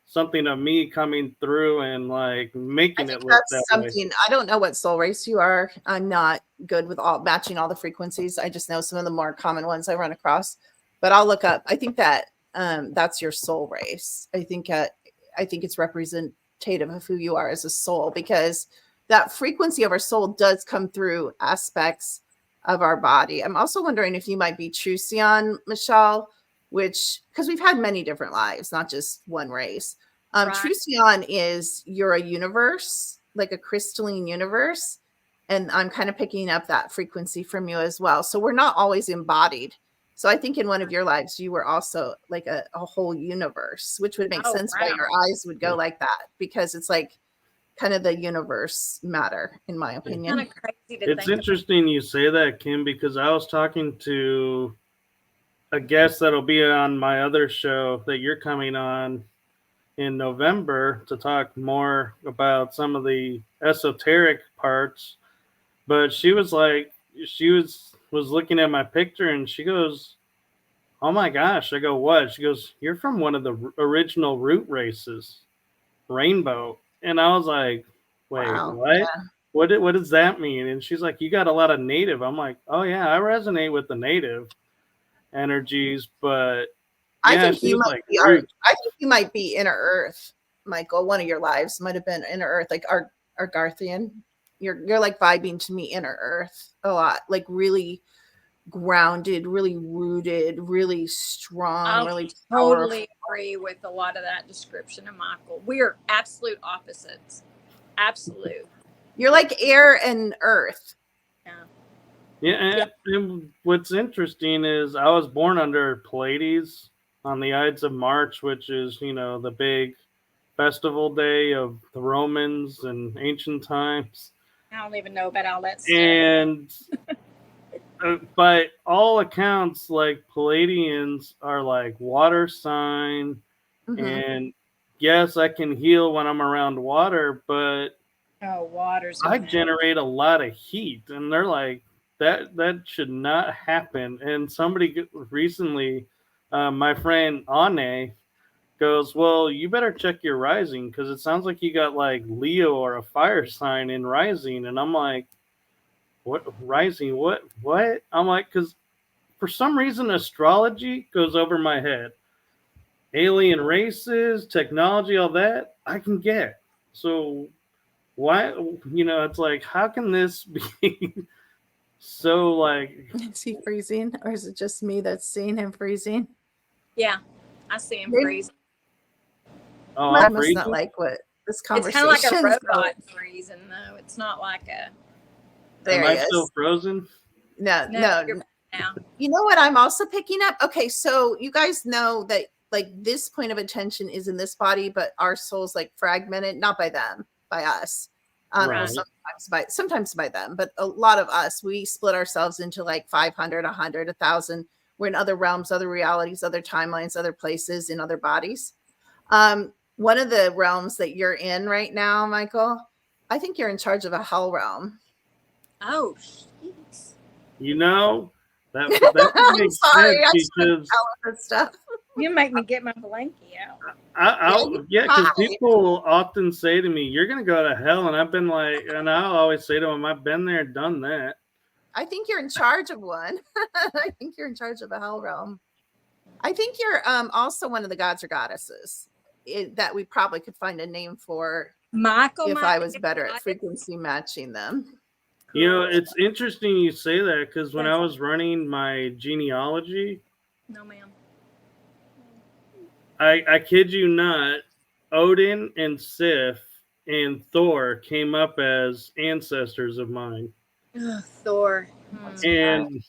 something of me coming through and like I making think it look that that's way? something. I don't know what soul race you are. I'm not good with all matching all the frequencies. I just know some of the more common ones I run across. But I'll look up. I think that that's your soul race. I think it's representative of who you are as a soul, because that frequency of our soul does come through aspects of our body. I'm also wondering if you might be Trucion, Michelle, which, because we've had many different lives, not just one race. Right. Trucion is you're a universe, like a crystalline universe. And I'm kind of picking up that frequency from you as well. So we're not always embodied. So I think in one of your lives, you were also like a whole universe, which would make Oh, sense why wow. your eyes would go like that, because it's like kind of the universe matter, in my opinion. Kind of crazy to It's think. interesting you say that, Kim, because I was talking to a guest that'll be on my other show that you're coming on in November to talk more about some of the esoteric parts. But she was like, she was looking at my picture and she goes, "Oh my gosh!" I go, "What?" She goes, "You're from one of the original root races, Rainbow." And I was like, "Wait, Wow. what? What does that mean?" And she's like, "You got a lot of native." I'm like, "Oh yeah, I resonate with the native energies, but I yeah." think She you was might like, be "Root." I think you might be inner earth, Michael. One of your lives might have been inner earth, like our Garthian. You're like vibing to me inner earth a lot, like really grounded, really rooted, really strong, I really powerful. totally agree with a lot of that description of Michael. We are absolute opposites. Absolute. You're like air and earth. Yeah. Yeah, and what's interesting is I was born under Pleiades on the Ides of March, which is, the big festival day of the Romans in ancient times. I don't even know about all that stuff. And by all accounts, like Palladians are like water sign. And yes, I can heal when I'm around water, but Oh, water's I amazing. generate a lot of heat. And they're like, that should not happen. And somebody recently, my friend Ane, goes, "Well, you better check your rising because it sounds like you got like Leo or a fire sign in rising." And I'm like, "What rising? What?" I'm like, because for some reason astrology goes over my head. Alien races, technology, all that I can get. So why, it's like, how can this be so like? Is he freezing, or is it just me that's seeing him freezing? Yeah, I see him Maybe- freeze. Oh, I I'm must not freezing. like what this It's kind conversation. of like a robot freezing, though. It's not like a. There Am he I is. still frozen? No. You're now. You know what I'm also picking up? Okay, so you guys know that like this point of attention is in this body, but our soul's like fragmented, not by them, by us. Right. Sometimes by them, but a lot of us, we split ourselves into like 500, 100, 1,000. We're in other realms, other realities, other timelines, other places, in other bodies. One of the realms that you're in right now, Michael, I think you're in charge of a hell realm. Oh, jeez. That would make I'm sorry, sense I shouldn't because tell this stuff. You make me get my blankie out. Yeah, because Hi. people often say to me, "You're gonna go to hell," and I've been like, and I'll always say to them, "I've been there, done that." I think you're in charge of one. I think you're in charge of a hell realm. I think you're also one of the gods or goddesses that we probably could find a name for Michael if might I be was a better at goddess. frequency matching them. You know, Cool. it's interesting you say that because when I Yes. was running my genealogy, No, ma'am. I kid you not, Odin and Sif and Thor came up as ancestors of mine. Ugh, Thor. And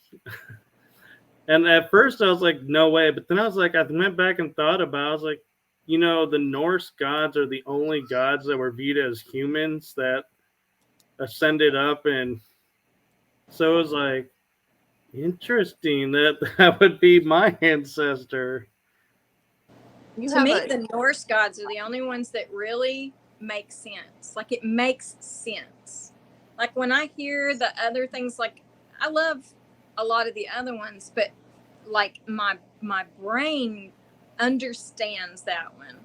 and at first I was like, no way. But then I was like, I went back and thought about it. I was like, you know, the Norse gods are the only gods that were viewed as humans that ascended up. And so it was like, interesting that that would be my ancestor. You To have me, a the Norse gods are the only ones that really make sense. Like it makes sense. Like when I hear the other things, like I love a lot of the other ones, but like my brain understands that one.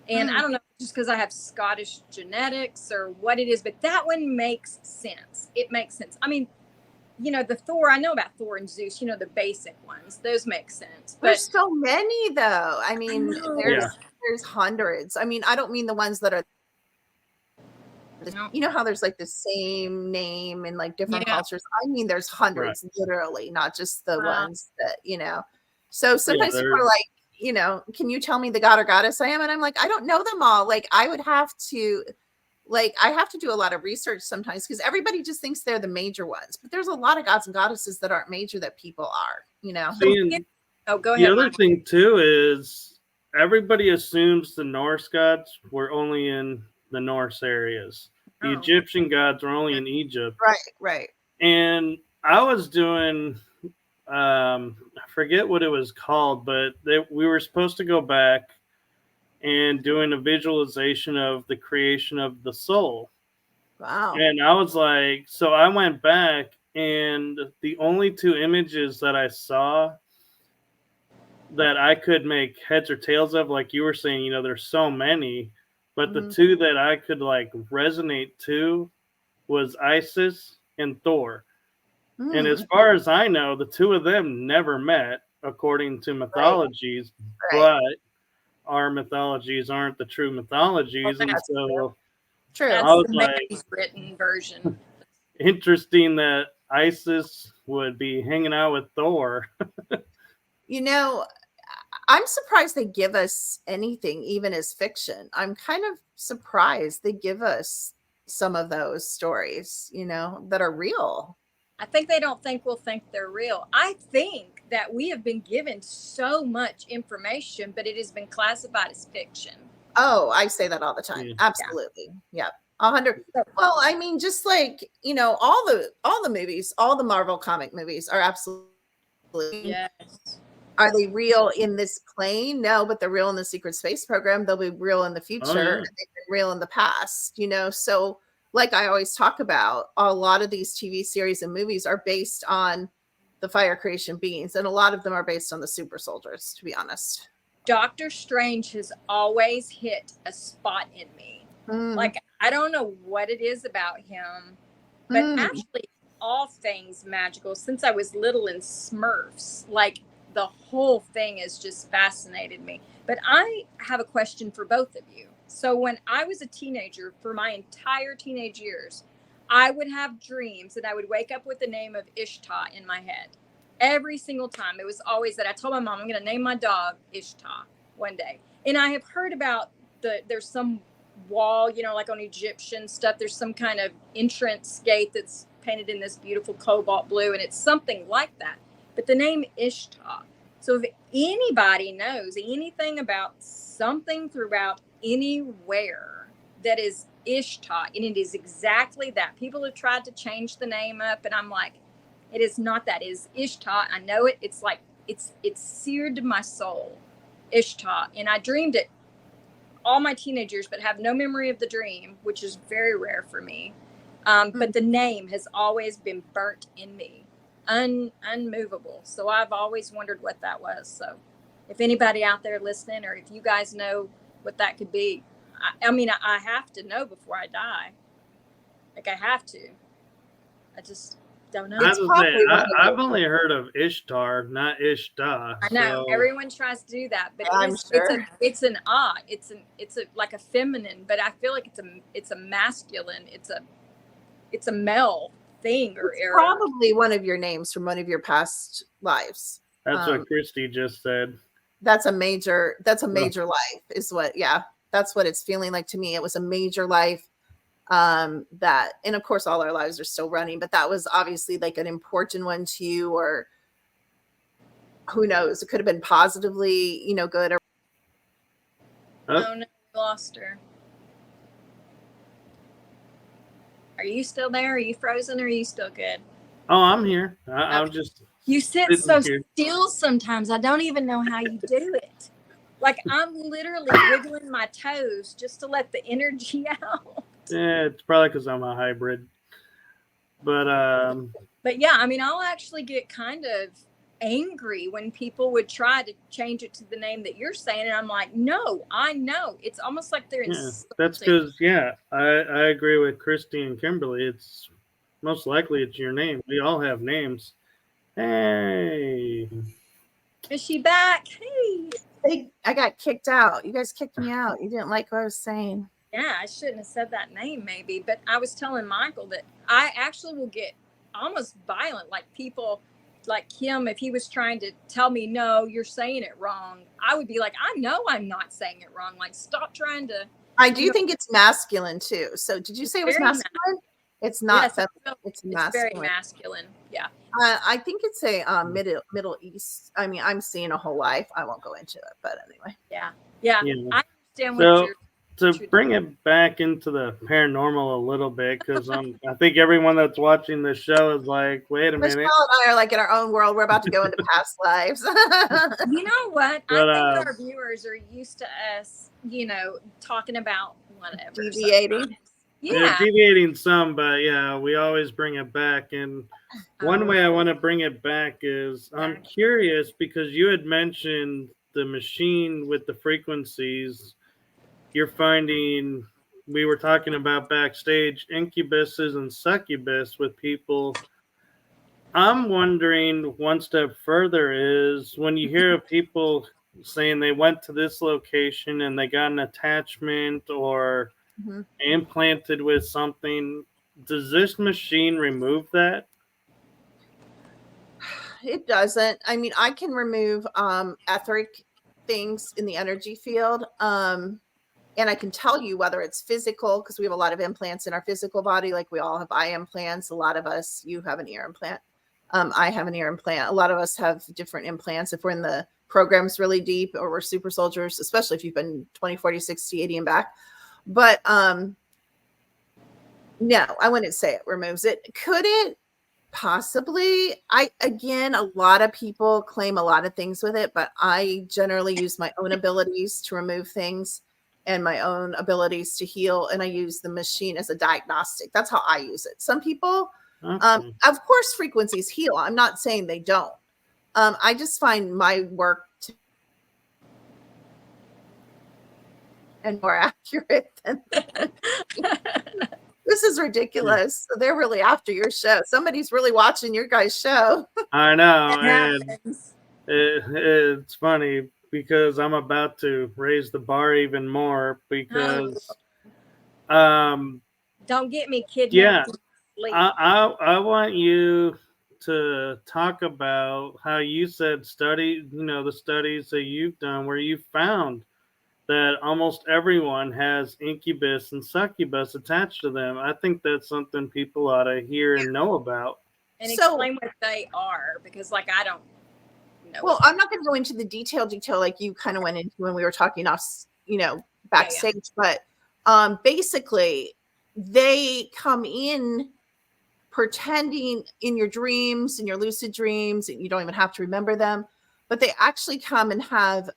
And I don't know, just because I have Scottish genetics or what it is, but that one makes sense. It makes sense. I mean, you know, the Thor, I know about Thor and Zeus, you know, the basic ones. Those make sense. But there's so many though. I mean, know. Yeah. there's hundreds. I mean, I don't mean the ones that are No. you know how there's like the same name in like different Yeah. cultures. I mean, there's hundreds literally, not just the Wow. ones that, you know. So sometimes people are there's- like, you know, can you tell me the god or goddess I am? And I'm like, I don't know them all. Like I would have to I have to do a lot of research sometimes because everybody just thinks they're the major ones, but there's a lot of gods and goddesses that aren't major that people are, you know. seeing Oh, go the ahead, other Mike. thing too is everybody assumes the Norse gods were only in the Norse areas. The Oh. Egyptian gods were only in Egypt. Right. And I was doing I forget what it was called, but we were supposed to go back and doing a visualization of the creation of the soul. Wow. And I was like, so I went back, and the only two images that I saw that I could make heads or tails of, like you were saying, you know, there's so many, but the two that I could like resonate to was Isis and Thor. And as far as I know, the two of them never met, according to mythologies, Right. but our mythologies aren't the true mythologies. And That's so True. I That's was the like, man's written version. interesting that Isis would be hanging out with Thor. You know, I'm surprised they give us anything, even as fiction. I'm kind of surprised they give us some of those stories, you know, that are real. I think they don't think we'll think they're real. I think that we have been given so much information, but it has been classified as fiction. Oh, I say that all the time. Yeah. Absolutely. Yeah. 100. So, Well, I mean, just like, you know, all the movies, all the Marvel comic movies are absolutely. yes. Are they real in this plane? No, but they're real in the secret space program. They'll be real in the future. yeah. And they've been real in the past, you know? So like I always talk about, a lot of these TV series and movies are based on the fire creation beings. And a lot of them are based on the super soldiers, to be honest. Doctor Strange has always hit a spot in me. Like, I don't know what it is about him, but actually all things magical since I was little in Smurfs, like the whole thing has just fascinated me. But I have a question for both of you. So when I was a teenager, for my entire teenage years, I would have dreams and I would wake up with the name of Ishtar in my head. Every single time. It was always that. I told my mom I'm going to name my dog Ishtar one day. And I have heard about there's some wall, you know, like on Egyptian stuff, there's some kind of entrance gate that's painted in this beautiful cobalt blue, and it's something like that. But the name Ishtar. So if anybody knows anything about something throughout anywhere that is Ishtar, and it is exactly that. People have tried to change the name up, and I'm like, it is not that. It is Ishtar. I know it. It's like it's seared to my soul. Ishtar. And I dreamed it all my teenage years, but have no memory of the dream, which is very rare for me. But the name has always been burnt in me, unmovable. So I've always wondered what that was. So if anybody out there listening, or if you guys know what that could be, I mean, I have to know before I die. Like, I have to. I just don't know. I It's have to say, probably one of I've the, only heard of Ishtar, not Ishta. I know So everyone tries to do that, but I'm sure. it's a like a feminine, but I feel like it's a masculine, it's a male thing, or It's probably one of your names from one of your past lives. that's what Christy just said. That's a major life is what, yeah, that's what it's feeling like to me. It was a major life. That, and of course all our lives are still running, but that was obviously like an important one to you, or who knows, it could have been positively, good. Or Oh no, we lost her. Are you still there? Are you frozen? Or are you still good? Oh, I'm here. I'm just. You sit so here. still sometimes. I don't even know how you do it. Like, I'm literally wiggling my toes just to let the energy out. Yeah, it's probably because I'm a hybrid. But yeah, I mean, I'll actually get kind of angry when people would try to change it to the name that you're saying, and I'm like, no, I know. It's almost like they're insulting. That's because I agree with Christy and Kimberly. It's most likely it's your name. We all have names. Hey, is she back? Hey, I got kicked out. You guys kicked me out. You didn't like what I was saying. Yeah, I shouldn't have said that name, maybe. But I was telling Michael that I actually will get almost violent. Like, people like Kim, if he was trying to tell me, no, you're saying it wrong, I would be like, I know I'm not saying it wrong. Like, stop trying to. I do think it's masculine too. So did you say it was masculine? It's not. Yes, it's masculine. It's very masculine. Yeah. I think it's a Middle East. I mean, I'm seeing a whole life. I won't go into it, but anyway. Yeah. I understand what you're. To bring it back into the paranormal a little bit, because I think everyone that's watching the show is like, wait a minute. Michelle and I are like in our own world. We're about to go into past lives. You know what? But, I think our viewers are used to us, talking about whatever. Deviating. Yeah. Deviating some, but yeah, we always bring it back. And one way I want to bring it back is I'm curious, because you had mentioned the machine with the frequencies. You're finding, we were talking about backstage, incubuses and succubus with people. I'm wondering one step further is when you hear of people saying they went to this location and they got an attachment or implanted with something, does this machine remove that? It doesn't. I mean, I can remove etheric things in the energy field. And I can tell you whether it's physical, because we have a lot of implants in our physical body. Like, we all have eye implants. A lot of us, you have an ear implant. I have an ear implant. A lot of us have different implants if we're in the programs really deep, or we're super soldiers, especially if you've been 20, 40, 60, 80 and back. But no, I wouldn't say it removes it. Could it? Possibly. Again, a lot of people claim a lot of things with it, but I generally use my own abilities to remove things and my own abilities to heal. And I use the machine as a diagnostic. That's how I use it. Some people, of course, frequencies heal. I'm not saying they don't. I just find my work and more accurate than this is ridiculous. So they're really after your show. Somebody's really watching your guys' show. I know. And it's funny because I'm about to raise the bar even more because don't get me kidnapped. Yeah. I want you to talk about how you said the studies that you've done where you found that almost everyone has incubus and succubus attached to them. I think that's something people ought to hear and know about. And explain what they are, because I don't know. Well, I'm not going to go into the detail like you kind of went into when we were talking off, backstage. But basically, they come in pretending in your dreams, in your lucid dreams, and you don't even have to remember them. But they actually come and have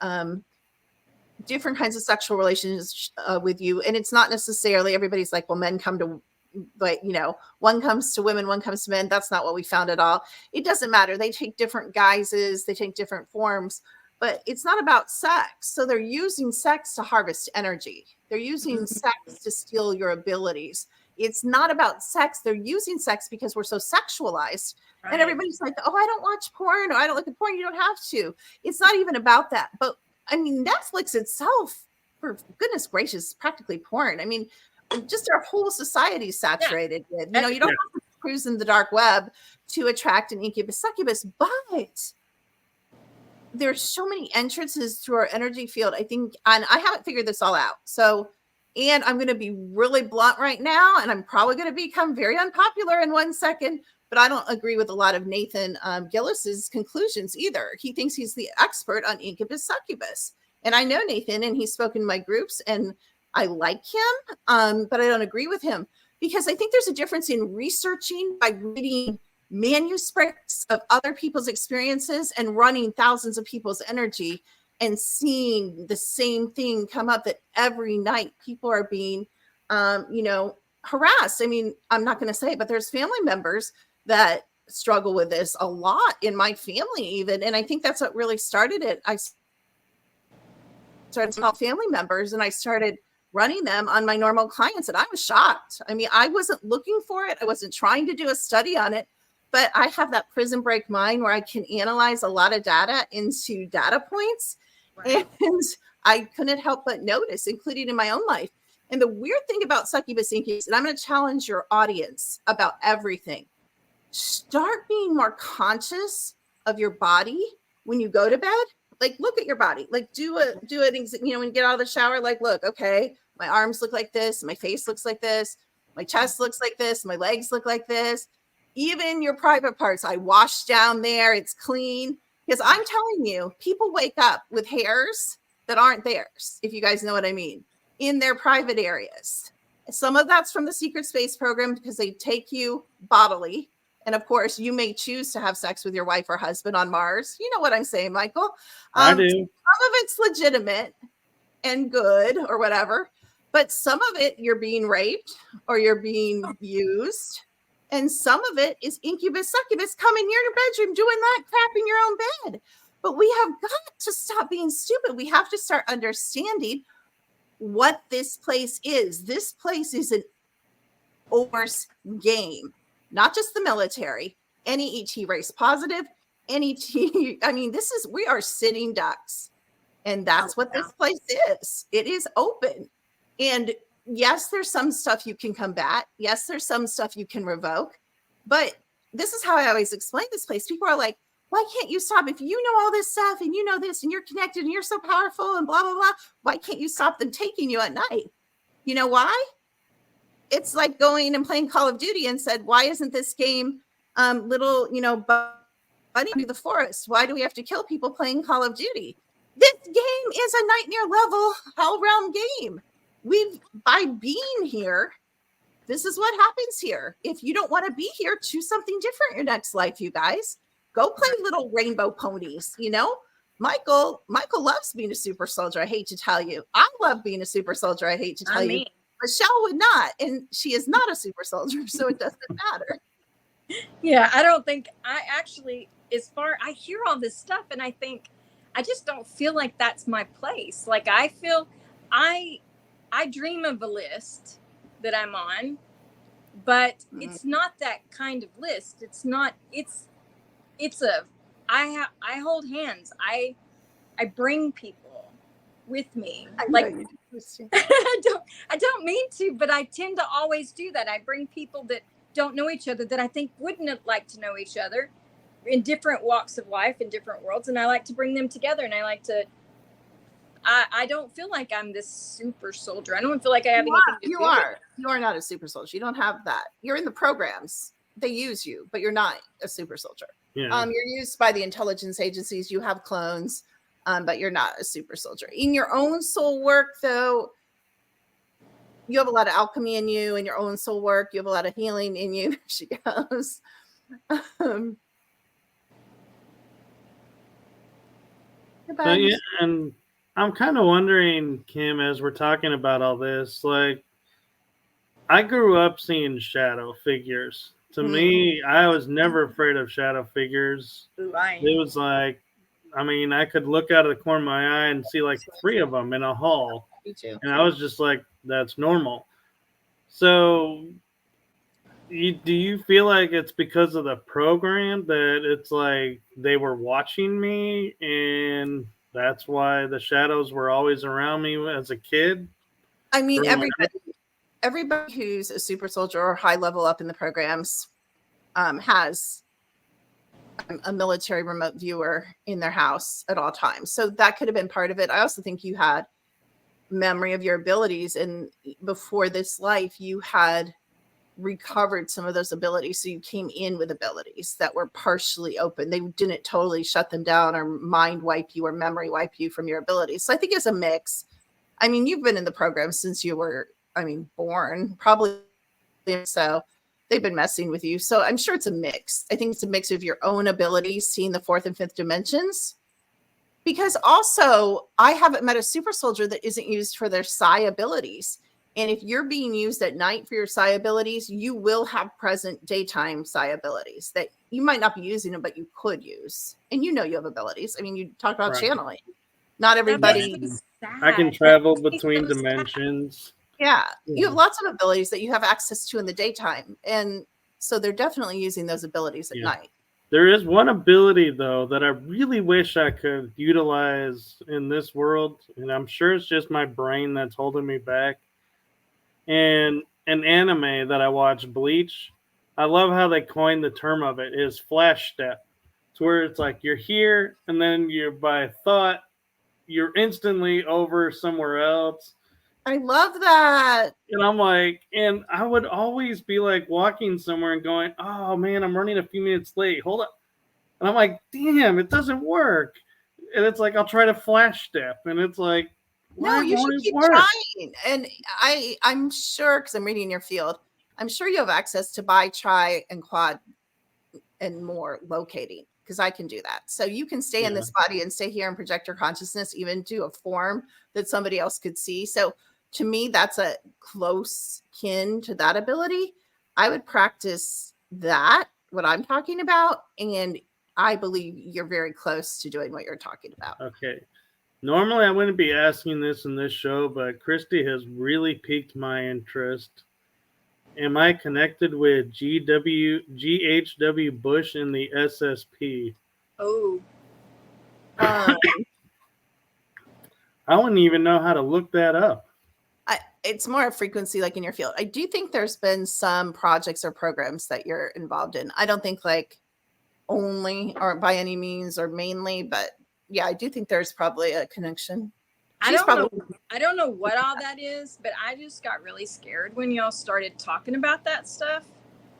different kinds of sexual relations with you. And it's not necessarily everybody's like, well, men come to, one comes to women, one comes to men. That's not what we found at all. It doesn't matter. They take different guises. They take different forms. but it's not about sex. So they're using sex to harvest energy. They're using sex to steal your abilities. It's not about sex. They're using sex because we're so sexualized. Right. And everybody's like, oh, I don't watch porn, or I don't look at porn. You don't have to. It's not even about that. But I mean, Netflix itself, for goodness gracious, is practically porn. I mean, just our whole society saturated with, you know, you don't have to cruise in the dark web to attract an incubus succubus, but there's so many entrances to our energy field. I think, and I haven't figured this all out. So, and I'm going to be really blunt right now, and I'm probably going to become very unpopular in 1 second, but I don't agree with a lot of Nathan Gillis's conclusions either. He thinks he's the expert on incubus succubus. And I know Nathan, and he's spoken in my groups, and I like him, but I don't agree with him, because I think there's a difference in researching by reading manuscripts of other people's experiences and running thousands of people's energy and seeing the same thing come up, that every night people are being, you know, harassed. I mean, I'm not going to say it, but there's family members that struggle with this a lot in my family even. And I think that's what really started it. I started to call family members, and I started running them on my normal clients, and I was shocked. I mean, I wasn't looking for it. I wasn't trying to do a study on it, but I have that prison break mind where I can analyze a lot of data into data points. Right. And I couldn't help but notice, including in my own life. And the weird thing about succubus incubus, and I'm going to challenge your audience about everything. Start being more conscious of your body when you go to bed. Like, look at your body, like do it, you know, when you get out of the shower, like, look, okay, my arms look like this, my face looks like this, my chest looks like this, my legs look like this, even your private parts, I wash down there, it's clean. Because I'm telling you, people wake up with hairs that aren't theirs, if you guys know what I mean, in their private areas. Some of that's from the secret space program, because they take you bodily. And of course, you may choose to have sex with your wife or husband on Mars. You know what I'm saying, Michael? I do. Some of it's legitimate and good or whatever, but some of it you're being raped or you're being used. And some of it is incubus succubus coming in your bedroom doing that crap in your own bed. But we have got to stop being stupid. We have to start understanding what this place is. This place is an force game. Not just the military, any ET race positive, any T. I mean, we are sitting ducks. And that's what this place is. It is open. And yes, there's some stuff you can combat. Yes, there's some stuff you can revoke. But this is how I always explain this place. People are like, why can't you stop? If you know all this stuff and you know this and you're connected and you're so powerful and blah, blah, blah, why can't you stop them taking you at night? You know why? It's like going and playing Call of Duty and said, why isn't this game little, you know, bunny through the forest? Why do we have to kill people playing Call of Duty? This game is a nightmare level hell realm game. By being here, this is what happens here. If you don't want to be here, choose something different in your next life, you guys. Go play little rainbow ponies, you know? Michael loves being a super soldier, I hate to tell you. I love being a super soldier, I hate to tell you. Michelle would not, and she is not a super soldier, so it doesn't matter. Yeah, I don't think I actually, I hear all this stuff and I think, I just don't feel like that's my place. Like I feel, I dream of a list that I'm on, but it's not that kind of list. It's not, I hold hands. I bring people with me. I don't mean to, but I tend to always do that. I bring people that don't know each other, that I think wouldn't like to know each other in different walks of life, in different worlds. And I like to bring them together. And I don't feel like I'm this super soldier. I don't feel like I have anything to do. You are not a super soldier. You don't have that. You're in the programs. They use you, but you're not a super soldier. Yeah. You're used by the intelligence agencies. You have clones. But you're not a super soldier. In your own soul work, though, you have a lot of alchemy in you. In your own soul work, you have a lot of healing in you. There she goes. So, yeah, and I'm kind of wondering, Kim, as we're talking about all this, like, I grew up seeing shadow figures. To me, I was never afraid of shadow figures. It was like, I mean, I could look out of the corner of my eye and see like three of them in a hall. Me too. And I was just like, that's normal. So, do you feel like it's because of the program that it's like they were watching me and that's why the shadows were always around me as a kid? I mean, Growing up? everybody who's a super soldier or high level up in the programs has a military remote viewer in their house at all times. So that could have been part of it. I also think you had memory of your abilities, and before this life, you had recovered some of those abilities. So you came in with abilities that were partially open. They didn't totally shut them down or mind wipe you or memory wipe you from your abilities. So I think it's a mix. I mean, you've been in the program since you were, born, probably. So they've been messing with you. So I'm sure it's a mix. I think it's a mix of your own abilities, seeing the fourth and fifth dimensions. Because also, I haven't met a super soldier that isn't used for their psi abilities. And if you're being used at night for your psi abilities, you will have present daytime psi abilities that you might not be using them, but you could use. And you have abilities. I mean, you talk about Right. channeling. Not That everybody. makes me sad. I can That travel makes me between so sad. dimensions. Yeah, you have lots of abilities that you have access to in the daytime. And so they're definitely using those abilities at Yeah. night. There is one ability though that I really wish I could utilize in this world, and I'm sure it's just my brain that's holding me back. And an anime that I watch, Bleach, I love how they coined the term of it is flash step. It's where it's like you're here and then you're by thought, you're instantly over somewhere else. I love that. And I'm like, and I would always be like walking somewhere and going, oh man, I'm running a few minutes late. Hold up. And I'm like, damn, it doesn't work. And it's like, I'll try to flash step. And it's like, No, why you should won't it keep work? trying. And I'm sure, because I'm reading your field, I'm sure you have access to bi, tri, and quad and more locating, because I can do that. So you can stay in this body and stay here and project your consciousness, even to a form that somebody else could see. So to me, that's a close kin to that ability. I would practice that, what I'm talking about. And I believe you're very close to doing what you're talking about. Okay. Normally, I wouldn't be asking this in this show, but Christy has really piqued my interest. Am I connected with GHW Bush in the SSP? Oh, Um, I wouldn't even know how to look that up. it's more a frequency like in your field. I do think there's been some projects or programs that you're involved in. I don't think like only or by any means or mainly, but yeah, I do think there's probably a connection. I don't know what all that is, but I just got really scared when y'all started talking about that stuff.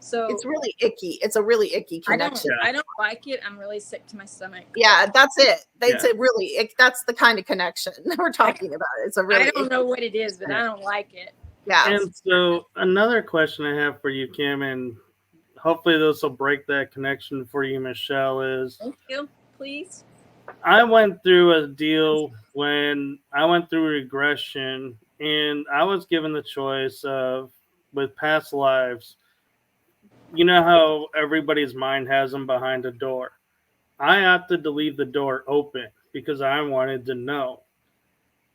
So It's really icky. It's a really icky connection. I don't like it. I'm really sick to my stomach. Yeah, that's it. That's Yeah. it. Really, that's the kind of connection we're talking about. It's a really. I don't know what it is, but I don't like it. Yeah. And so, another question I have for you, Kim, and hopefully this will break that connection for you, Michelle, is Thank you, please. I went through a deal when I went through regression, and I was given the choice of, with past lives, you know how everybody's mind has them behind a door. I opted to leave the door open because I wanted to know.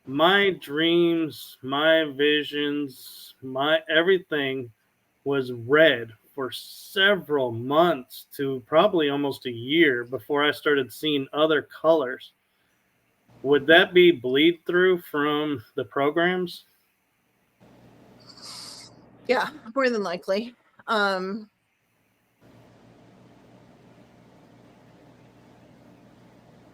My dreams, my visions, my everything was red for several months to probably almost a year before I started seeing other colors. Would that be bleed through from the programs? Yeah, more than likely.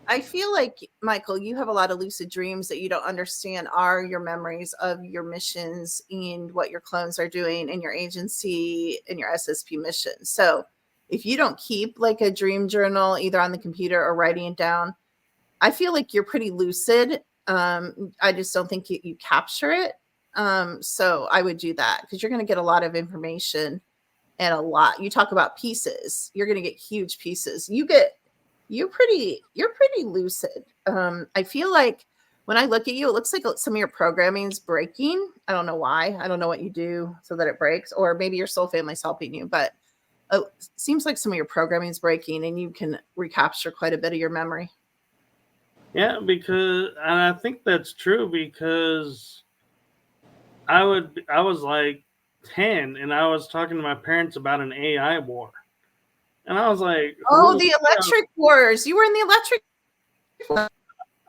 I feel like, Michael, you have a lot of lucid dreams that you don't understand are your memories of your missions and what your clones are doing in your agency and your SSP mission. So if you don't keep like a dream journal either on the computer or writing it down, I feel like you're pretty lucid. I just don't think you capture it. So I would do that because you're going to get a lot of information and a lot. You talk about pieces. You're going to get huge pieces. You're pretty lucid. I feel like when I look at you, it looks like some of your programming is breaking. I don't know why. I don't know what you do so that it breaks, or maybe your soul family's helping you, but it seems like some of your programming is breaking and you can recapture quite a bit of your memory. Yeah, because and I think that's true because I was like 10 and I was talking to my parents about an AI war. And I was like, Oh, who the electric wars. You were in the electric.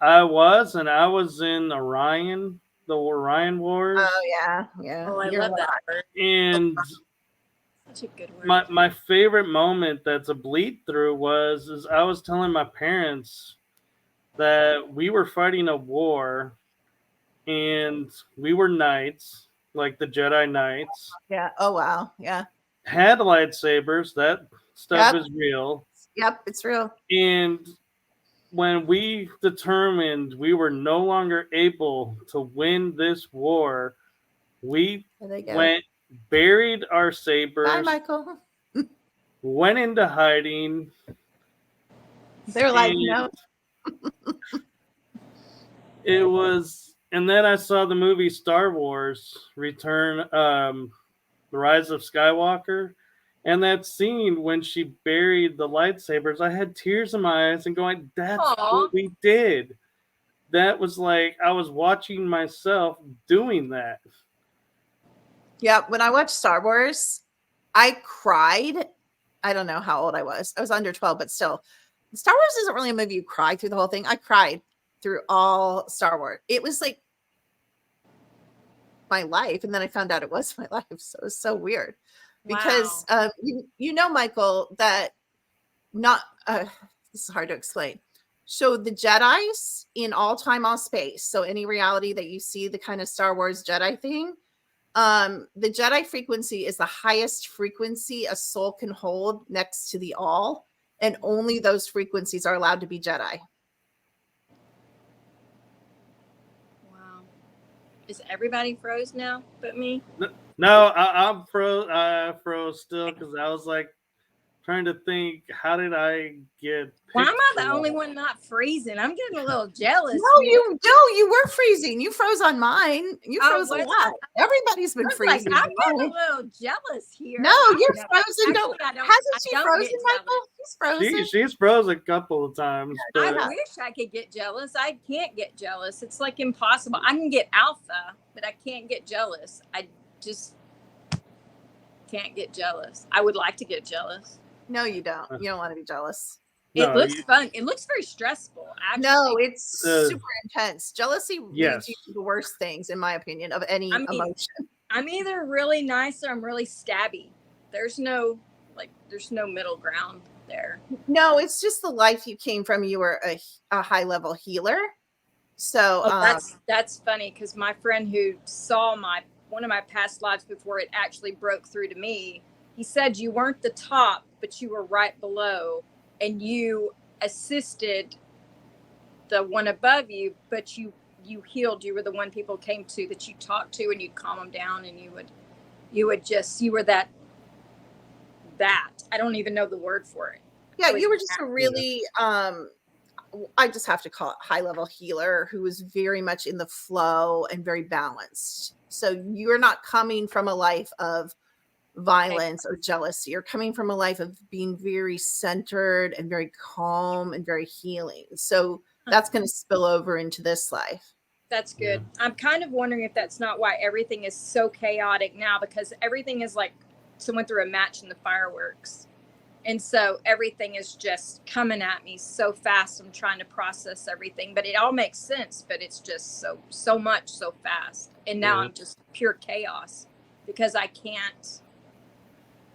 I was, and I was in Orion, the Orion Wars. Oh yeah, yeah. Oh, I You're love that word. And Such a good word. my favorite moment that's a bleed through was is I was telling my parents that we were fighting a war and we were knights, like the Jedi Knights, yeah. Oh wow. Yeah. had lightsabers, that stuff Yep. is real. Yep. It's real. And when we determined we were no longer able to win this war, we There they go. went, buried our Bye, sabers, Michael. went into hiding, They're like, and no. it was. And then I saw the movie Star Wars Return, The Rise of Skywalker, and that scene when she buried the lightsabers, I had tears in my eyes and going, "That's Aw. what we did." That was like I was watching myself doing that. Yeah. When I watched Star Wars, I cried. I don't know how old I was. I was under 12, but still. Star Wars isn't really a movie you cry through the whole thing. I cried through all Star Wars. It was like my life. And then I found out it was my life. So it was so weird. Because Wow. you know, Michael, that not this is hard to explain. So the Jedi's in all time, all space. So any reality that you see, the kind of Star Wars Jedi thing, the Jedi frequency is the highest frequency a soul can hold next to the all, and only those frequencies are allowed to be Jedi. Wow. Is everybody froze now but me? No, I'm froze still because I was like trying to think, how did I get Why am picked I for the only that? one not freezing? I'm getting a little jealous. No, here. you were freezing. You froze on mine. You Oh, froze a was lot. Everybody's I been was like, freezing. I'm getting a on mine. little jealous here. No, I you're don't know. frozen. No, Actually, I don't. hasn't I she don't frozen, get Michael? jealous. She's frozen. She's froze a couple of times, I but wish I could get jealous. I can't get jealous. It's like impossible. I can get alpha, but I can't get jealous. I just can't get jealous. I would like to get jealous. No, you don't. You don't want to be jealous. It no, looks fun. It looks very stressful. Actually. No, it's Uh, super intense. Jealousy yes. leads you to the worst things, in my opinion, of any I mean, emotion. I'm either really nice or I'm really stabby. There's no middle ground there. No, it's just the life you came from. You were a high level healer. So Oh, that's funny because my friend who saw one of my past lives before it actually broke through to me, he said you weren't the top, but you were right below, and you assisted the one above you, but you healed. You were the one people came to that you talked to, and you'd calm them down, and you were that I don't even know the word for it. yeah, you were just a really I just have to call it high level healer who was very much in the flow and very balanced. So you're not coming from a life of violence or jealousy. You're coming from a life of being very centered and very calm and very healing. So that's going to spill over into this life. That's good. Yeah. I'm kind of wondering if that's not why everything is so chaotic now, because everything is like someone threw a match in the fireworks. And so everything is just coming at me so fast. I'm trying to process everything, but it all makes sense, but it's just so much so fast. And now I'm just pure chaos because I can't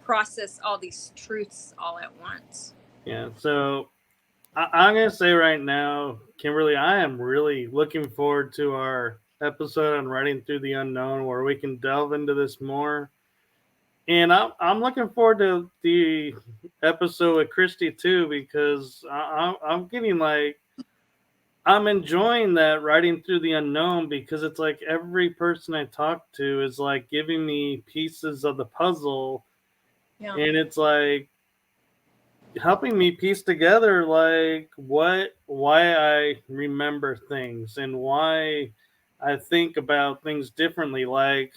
process all these truths all at once. Yeah. So I'm going to say right now, Kimberly, I am really looking forward to our episode on Writing Through the Unknown where we can delve into this more. And I'm looking forward to the episode with Christy too, because I'm getting like, I'm enjoying that Writing Through the Unknown because it's like every person I talk to is like giving me pieces of the puzzle. Yeah. And it's like helping me piece together like why I remember things and why I think about things differently. Like,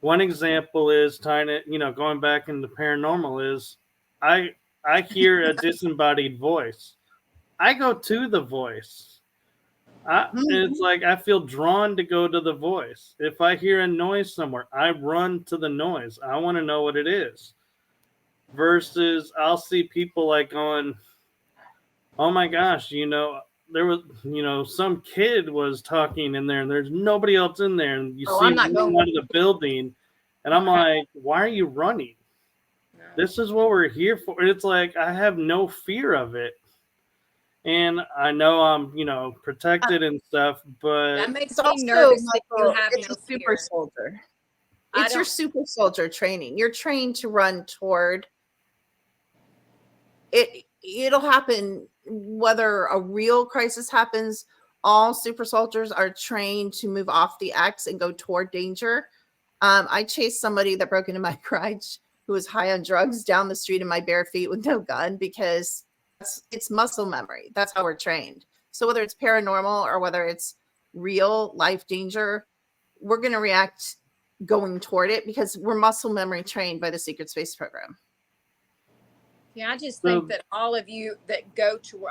one example is tying it, going back into paranormal is I hear a disembodied voice. I go to the voice. It's like I feel drawn to go to the voice. If I hear a noise somewhere, I run to the noise. I want to know what it is. Versus, I'll see people like going, "Oh my gosh, there was, some kid was talking in there, and there's nobody else in there, and you Oh, see I'm him not running going. out of the building." And I'm like, "Why are you running? No. This is what we're here for." And it's like I have no fear of it. And I know I'm, protected and stuff, but That makes It's me also, nervous that you Michael, have it's no a super fear. soldier. I It's your don't. super soldier training. You're trained to run toward it. It'll happen whether a real crisis happens. All super soldiers are trained to move off the X and go toward danger. I chased somebody that broke into my garage who was high on drugs down the street in my bare feet with no gun because it's muscle memory. That's how we're trained. So whether it's paranormal or whether it's real life danger, we're going to react going toward it because we're muscle memory trained by the Secret Space Program. Yeah, I just think that all of you that go to,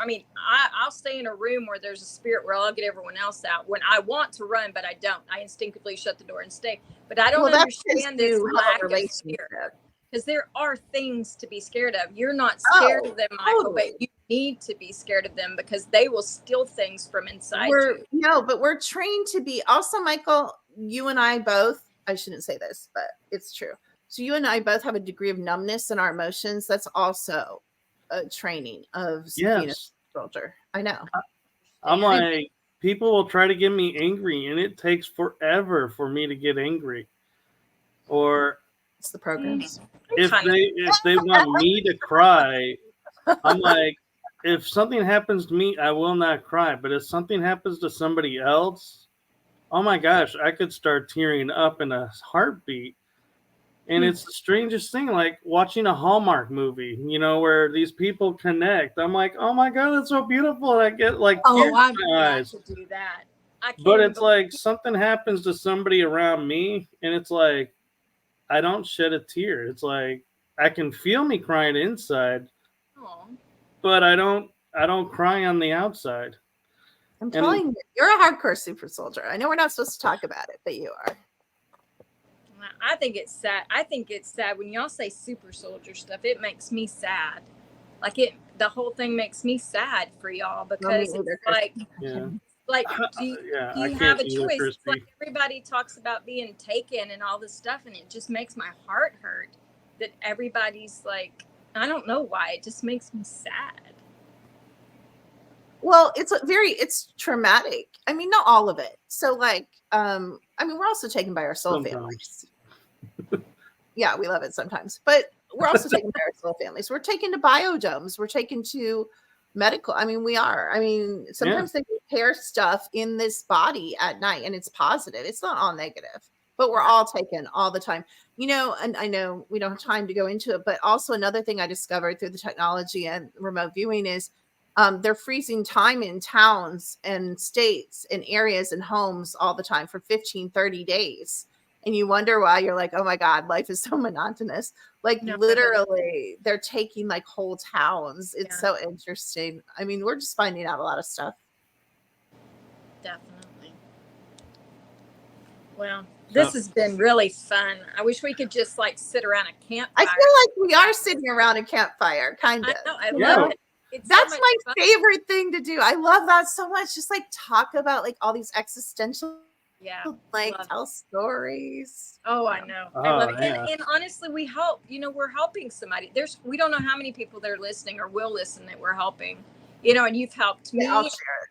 I'll stay in a room where there's a spirit where I'll get everyone else out when I want to run, but I don't. I instinctively shut the door and stay. But I don't understand this lack of fear because there are things to be scared of. You're not scared of them, Michael, totally. But you need to be scared of them because they will steal things from inside you. No, but we're trained to be. Also, Michael, you and I both, I shouldn't say this, but it's true. So you and I both have a degree of numbness in our emotions. That's also a training of being a soldier. I know. I'm like, people will try to get me angry, and it takes forever for me to get angry. Or it's the programs. If they want me to cry, I'm like, if something happens to me, I will not cry. But if something happens to somebody else, oh my gosh, I could start tearing up in a heartbeat. And it's the strangest thing, like watching a Hallmark movie, where these people connect. I'm like, oh my God, that's so beautiful. And I get like tears in my eyes. To do that. But it's like something happens to somebody around me, and it's like, I don't shed a tear. It's like I can feel me crying inside, but I don't cry on the outside. I'm telling you, you're a hardcore super soldier. I know we're not supposed to talk about it, but you are. I think it's sad. I think it's sad when y'all say super soldier stuff. It makes me sad. Like the whole thing makes me sad for y'all because it's like, do you have a choice? It's like everybody talks about being taken and all this stuff, and it just makes my heart hurt that everybody's like, I don't know why. It just makes me sad. Well, it's traumatic. I mean, not all of it. So like, we're also taken by our soul families. Yeah, we love it sometimes, but we're also taken by our soul families. We're taken to biodomes. We're taken to medical. We are. Sometimes they repair stuff in this body at night and it's positive. It's not all negative, but we're all taken all the time. And I know we don't have time to go into it, but also another thing I discovered through the technology and remote viewing is they're freezing time in towns and states and areas and homes all the time for 15, 30 days. And you wonder why. You're like, oh my God, life is so monotonous. Like literally they're taking like whole towns. It's so interesting. We're just finding out a lot of stuff. Definitely. Well, this has been really fun. I wish we could just like sit around a campfire. I feel like we are sitting around a campfire, kind of. I love it. That's so my favorite thing to do. I love that so much. Just like talk about like all these existential tell stories. Oh, I know. I love it. And honestly, we hope, we're helping somebody. We don't know how many people that are listening or will listen that we're helping, and you've helped me. I'll share it.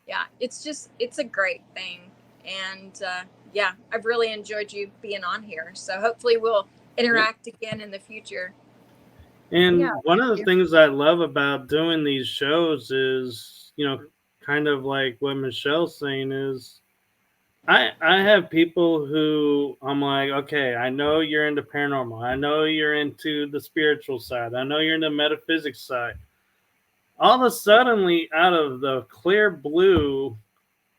Yeah, it's a great thing. And I've really enjoyed you being on here. So hopefully we'll interact again in the future. And one of the things I love about doing these shows is, kind of like what Michelle's saying is, I have people who I'm like, okay, I know you're into paranormal. I know you're into the spiritual side. I know you're into metaphysics side. All of a sudden, out of the clear blue,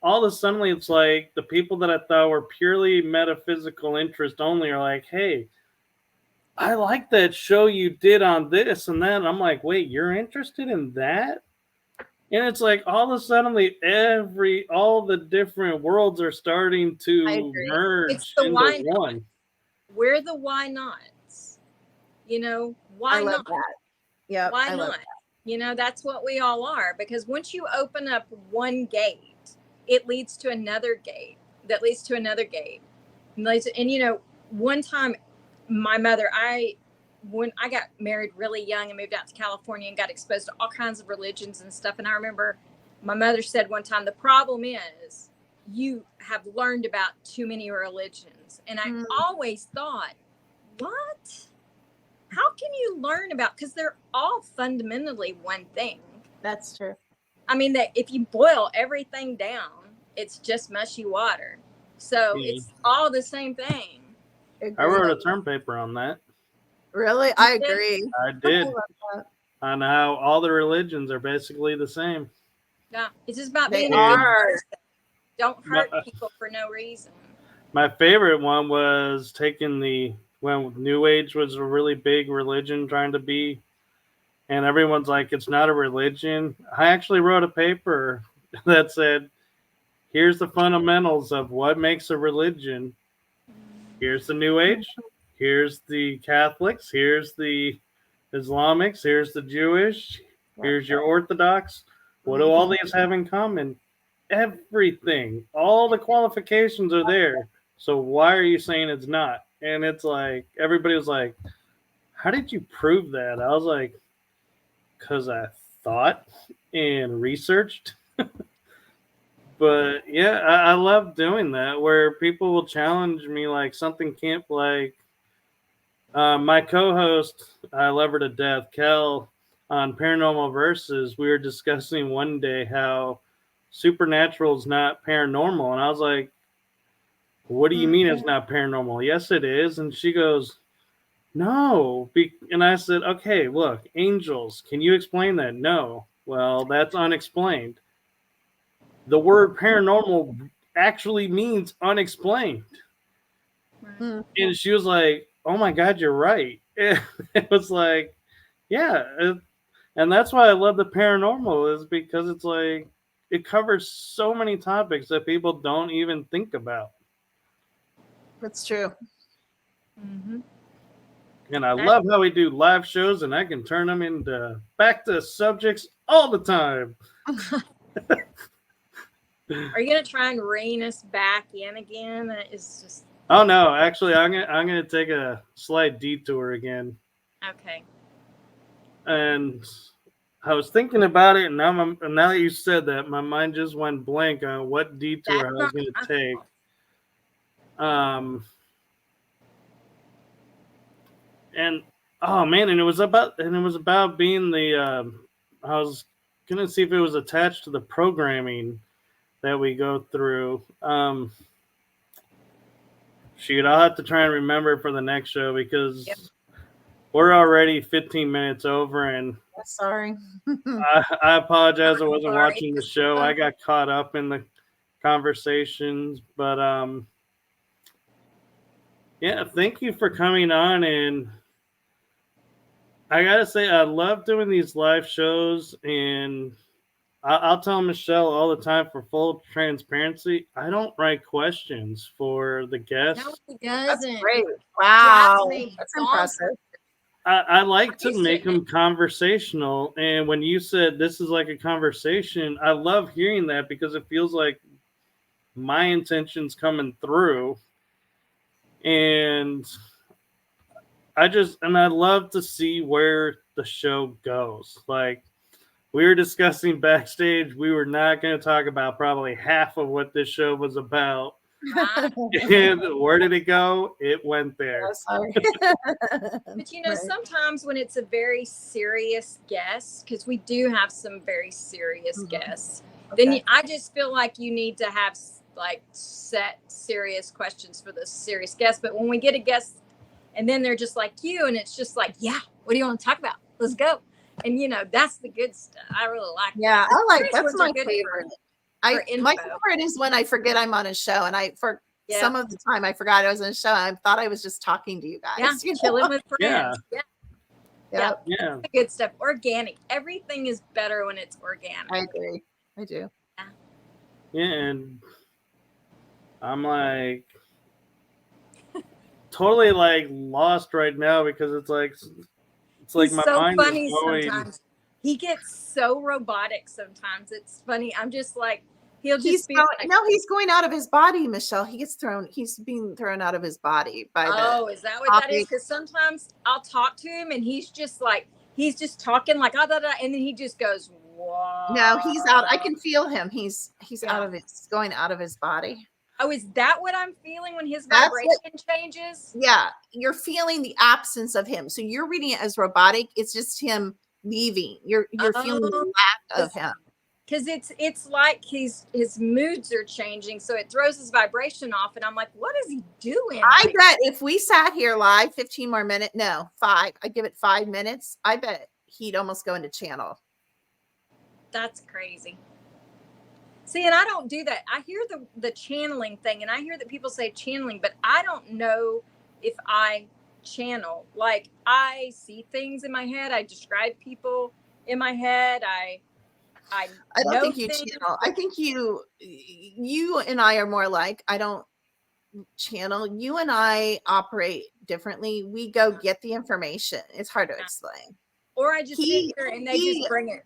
all of a sudden it's like the people that I thought were purely metaphysical interest only are like, hey, I like that show you did on this and that. And I'm like, wait, you're interested in that? And it's like all of a sudden, all the different worlds are starting I to agree. It's merge the into why not. one. We're the why nots. You know, I why love not? that. Yep. Why I love not? You know, that's what we all are. Because once you open up one gate, it leads to another gate that leads to another gate. And you know, one time my mother, when I got married really young and moved out to California and got exposed to all kinds of religions and stuff. And I remember my mother said one time, the problem is you have learned about too many religions. And I always thought, what? How can you learn about, because they're all fundamentally one thing. That's true. I mean, that if you boil everything down, it's just mushy water. So it's all the same thing. I wrote a term paper on that. Really? I agree. I I did. love that. On how all the religions are basically the same. Yeah, it's just about They being are. a good person. Don't hurt people for no reason. My favorite one was when New Age was a really big religion trying to be, and everyone's like, it's not a religion. I actually wrote a paper that said, here's the fundamentals of what makes a religion. Here's the New Age. Here's the Catholics. Here's the Islamics. Here's the Jewish. Here's your Orthodox. What do all these have in common? Everything. All the qualifications are there. So why are you saying it's not? And it's like, everybody was like, how did you prove that? I was like, because I thought and researched. But yeah, I love doing that where people will challenge me like something can't, like my co-host, I love her to death, Kel, on Paranormal Versus. We were discussing one day how supernatural is not paranormal, and I was like, what do you mean it's not paranormal? Yes, it is. And she goes, no. And I said, okay, look, angels, can you explain that? No. Well, that's unexplained. The word paranormal actually means unexplained. Right. And she was like, oh my God, you're right. It was like, yeah. And that's why I love the paranormal, is because it's like, it covers so many topics that people don't even think about. That's true. Mm-hmm. And I love how we do live shows and I can turn them into back to subjects all the time. Are you gonna try and rein us back in again? That is just. Oh no, actually I'm gonna take a slight detour again. Okay. And I was thinking about it, and now that you said that, my mind just went blank on what detour I was going to take. And oh man, and it was about being the. I was gonna see if it was attached to the programming that we go through. Shoot, I'll have to try and remember for the next show because we're already 15 minutes over, and sorry. I apologize. I wasn't watching the show. I got caught up in the conversations, but yeah, thank you for coming on. And I gotta say, I love doing these live shows, and I'll tell Michelle all the time, for full transparency, I don't write questions for the guests. No, he doesn't. That's great. Wow, that's impressive. I like to make them conversational, and when you said this is like a conversation, I love hearing that because it feels like my intentions coming through, and I love to see where the show goes. Like, we were discussing backstage, we were not going to talk about probably half of what this show was about. And where did it go? It went there. Oh, sorry. But you know, sometimes when it's a very serious guest, because we do have some very serious guests, then I just feel like you need to have like set serious questions for the serious guests. But when we get a guest and then they're just like you, and it's just like, yeah, what do you want to talk about? Let's go. And you know, that's the good stuff. I really like that. I like that's my favorite. My favorite is when I forget I'm on a show, and some of the time I forgot I was on a show. I thought I was just talking to you guys. Yeah, chilling with friends. Yeah. Yep. Yeah. The good stuff. Organic. Everything is better when it's organic. I agree. I do. Yeah, and I'm like totally like lost right now because it's like He's my so mind is funny going. sometimes. He gets so robotic sometimes. It's funny. I'm just like, he'll just be like, no, he's going out of his body, Michelle. He's being thrown out of his body by oh, is that what that is? Because sometimes I'll talk to him and he's just talking like, ah, da, da, and then he just goes, whoa. No, he's out. I can feel him. He's Yeah. out of it. He's going out of his body. Oh, is that what I'm feeling when his That's vibration changes? Yeah, you're feeling the absence of him. So you're reading it as robotic. It's just him leaving. You're feeling the lack of him. Because it's like his moods are changing, so it throws his vibration off, and I'm like, what is he doing? I bet if we sat here live 15 more minutes, no, 5, I give it 5 minutes, I bet he'd almost go into channel. That's crazy. See, and I don't do that. I hear the channeling thing, and I hear that people say channeling, but I don't know if I channel. Like, I see things in my head. I describe people in my head. I don't think you channel. I think you and I are more like, I don't channel. You and I operate differently. We go get the information. It's hard to explain. Or I just sit here and they just bring it.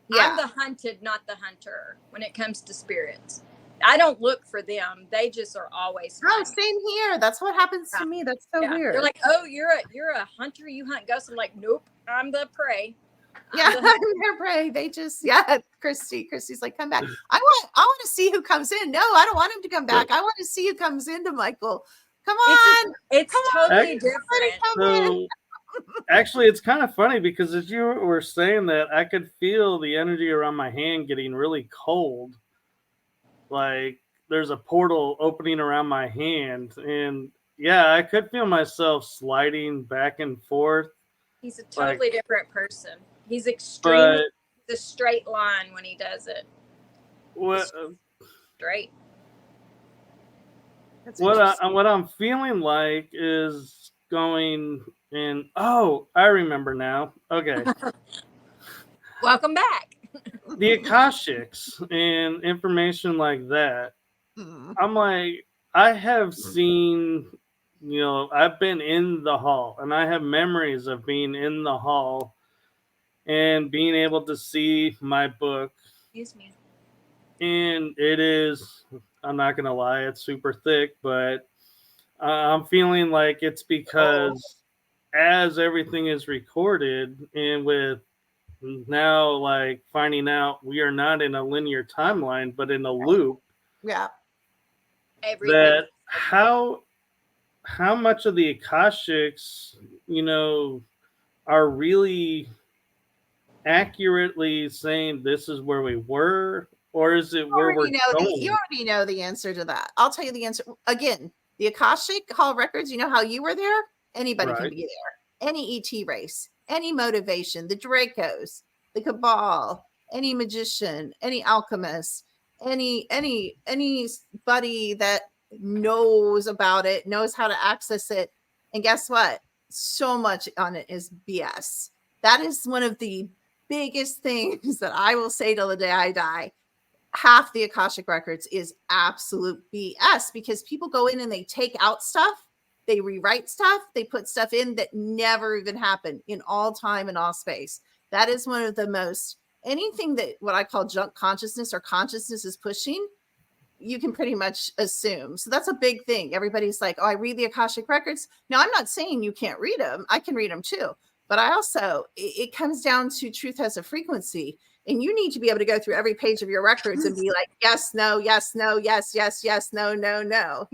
Yeah. I'm the hunted, not the hunter when it comes to spirits. I don't look for them. They just are always Oh, same here. That's what happens to me. That's so weird. They're like, oh, you're a hunter, you hunt ghosts. I'm like, nope, I'm the prey. I'm their prey. They just, Christy's like, come back. I want to see who comes in. No, I don't want him to come back. I want to see who comes into Michael. Come on. It's totally different. So, actually, it's kind of funny because as you were saying that, I could feel the energy around my hand getting really cold. Like there's a portal opening around my hand. And yeah, I could feel myself sliding back and forth. He's a totally different person. He's extremely the straight line when he does it. What straight. What I'm feeling like is going in. Oh, I remember now. Okay. Welcome back. The Akashics and information like that. I'm like, I have seen, I've been in the hall and I have memories of being in the hall and being able to see my book. Excuse me. And it is, I'm not going to lie, it's super thick, but I'm feeling like it's because as everything is recorded and with now like finding out we are not in a linear timeline, but in a loop. Yeah. Everything. That how much of the Akashics, are really accurately saying this is where we were, or is it where we're going? You already know the answer to that. I'll tell you the answer. Again, the Akashic Hall records, you know how you were there? Anybody can be there. Any ET race, any motivation, the Dracos, the Cabal, any magician, any alchemist, anybody that knows about it, knows how to access it. And guess what? So much on it is BS. That is one of the biggest things that I will say till the day I die. Half the Akashic records is absolute BS because people go in and they take out stuff, they rewrite stuff, they put stuff in that never even happened in all time and all space. That is one of the most, anything that what I call junk consciousness or consciousness is pushing, you can pretty much assume. So that's a big thing. Everybody's like, oh, I read the Akashic records. Now, I'm not saying you can't read them. I can read them too. But I also, it comes down to truth has a frequency. And you need to be able to go through every page of your records and be like, yes, no, yes, no, yes, yes, yes, no, no, no,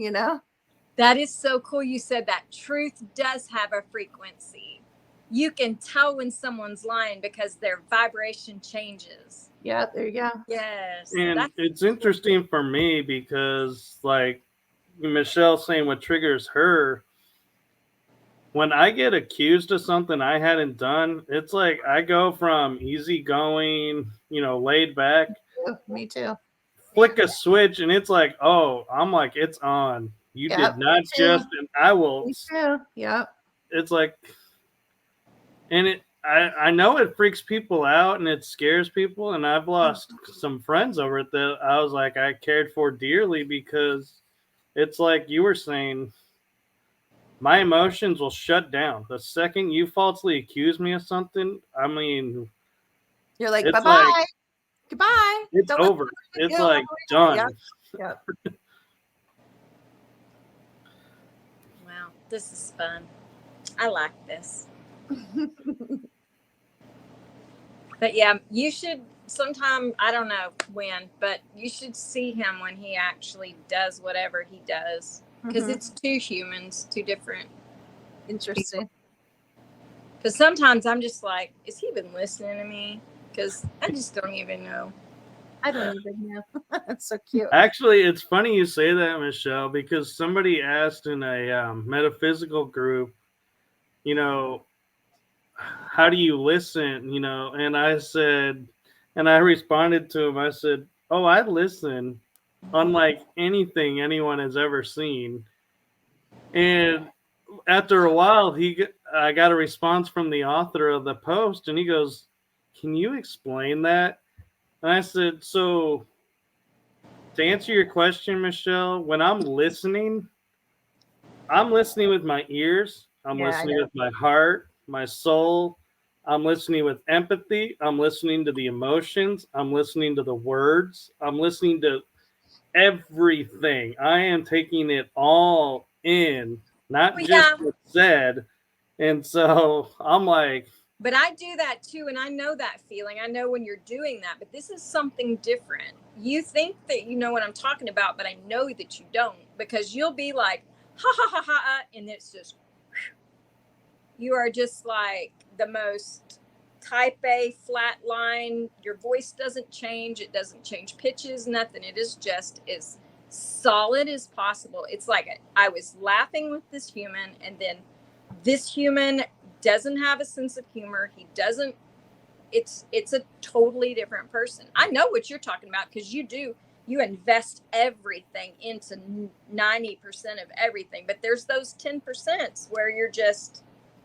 That is so cool. You said that truth does have a frequency. You can tell when someone's lying because their vibration changes. Yeah, there you go. Yes. And it's interesting for me because like Michelle saying what triggers her, when I get accused of something I hadn't done, it's like I go from easygoing, laid back. Me too. Flick a switch and it's like, oh, I'm like, it's on. You did not just, and I will. Me too. Yep. It's like, and I know it freaks people out and it scares people, and I've lost some friends over it that I was like I cared for dearly because it's like you were saying, my emotions will shut down the second you falsely accuse me of something. I mean, You're like, bye it's like bye, goodbye. it's Don't over. listen It's to like you. done. Yeah. Wow, this is fun. I like this. But yeah, you should sometime, I don't know when, but you should see him when he actually does whatever he does. Because it's two humans, two different. Interesting. Because sometimes I'm just like, is he even listening to me? Because I just don't even know. I don't even know. That's so cute. Actually, it's funny you say that, Michelle, because somebody asked in a metaphysical group, you know, how do you listen? And I said, and I responded to him, I said, oh, I listen unlike anything anyone has ever seen. And after a while, I got a response from the author of the post, and he goes, can you explain that? And I said, so to answer your question, Michelle, when I'm listening with my ears, I'm Yeah, I listening know. with my heart, my soul. I'm listening with empathy. I'm listening to the emotions. I'm listening to the words. I'm listening to everything. I am taking it all in, not Well, just yeah, what's said. And so I'm like, but I do that too. And I know that feeling. I know when you're doing that, but this is something different. You think that you know what I'm talking about, but I know that you don't, because you'll be like, ha ha ha ha, and it's just, you are just like the most type A flat line. Your voice doesn't change. It doesn't change pitches, nothing. It is just as solid as possible. It's like I was laughing with this human, and then this human doesn't have a sense of humor. He doesn't. It's a totally different person. I know what you're talking about, because you do. You invest everything into 90% of everything, but there's those 10% where you're just,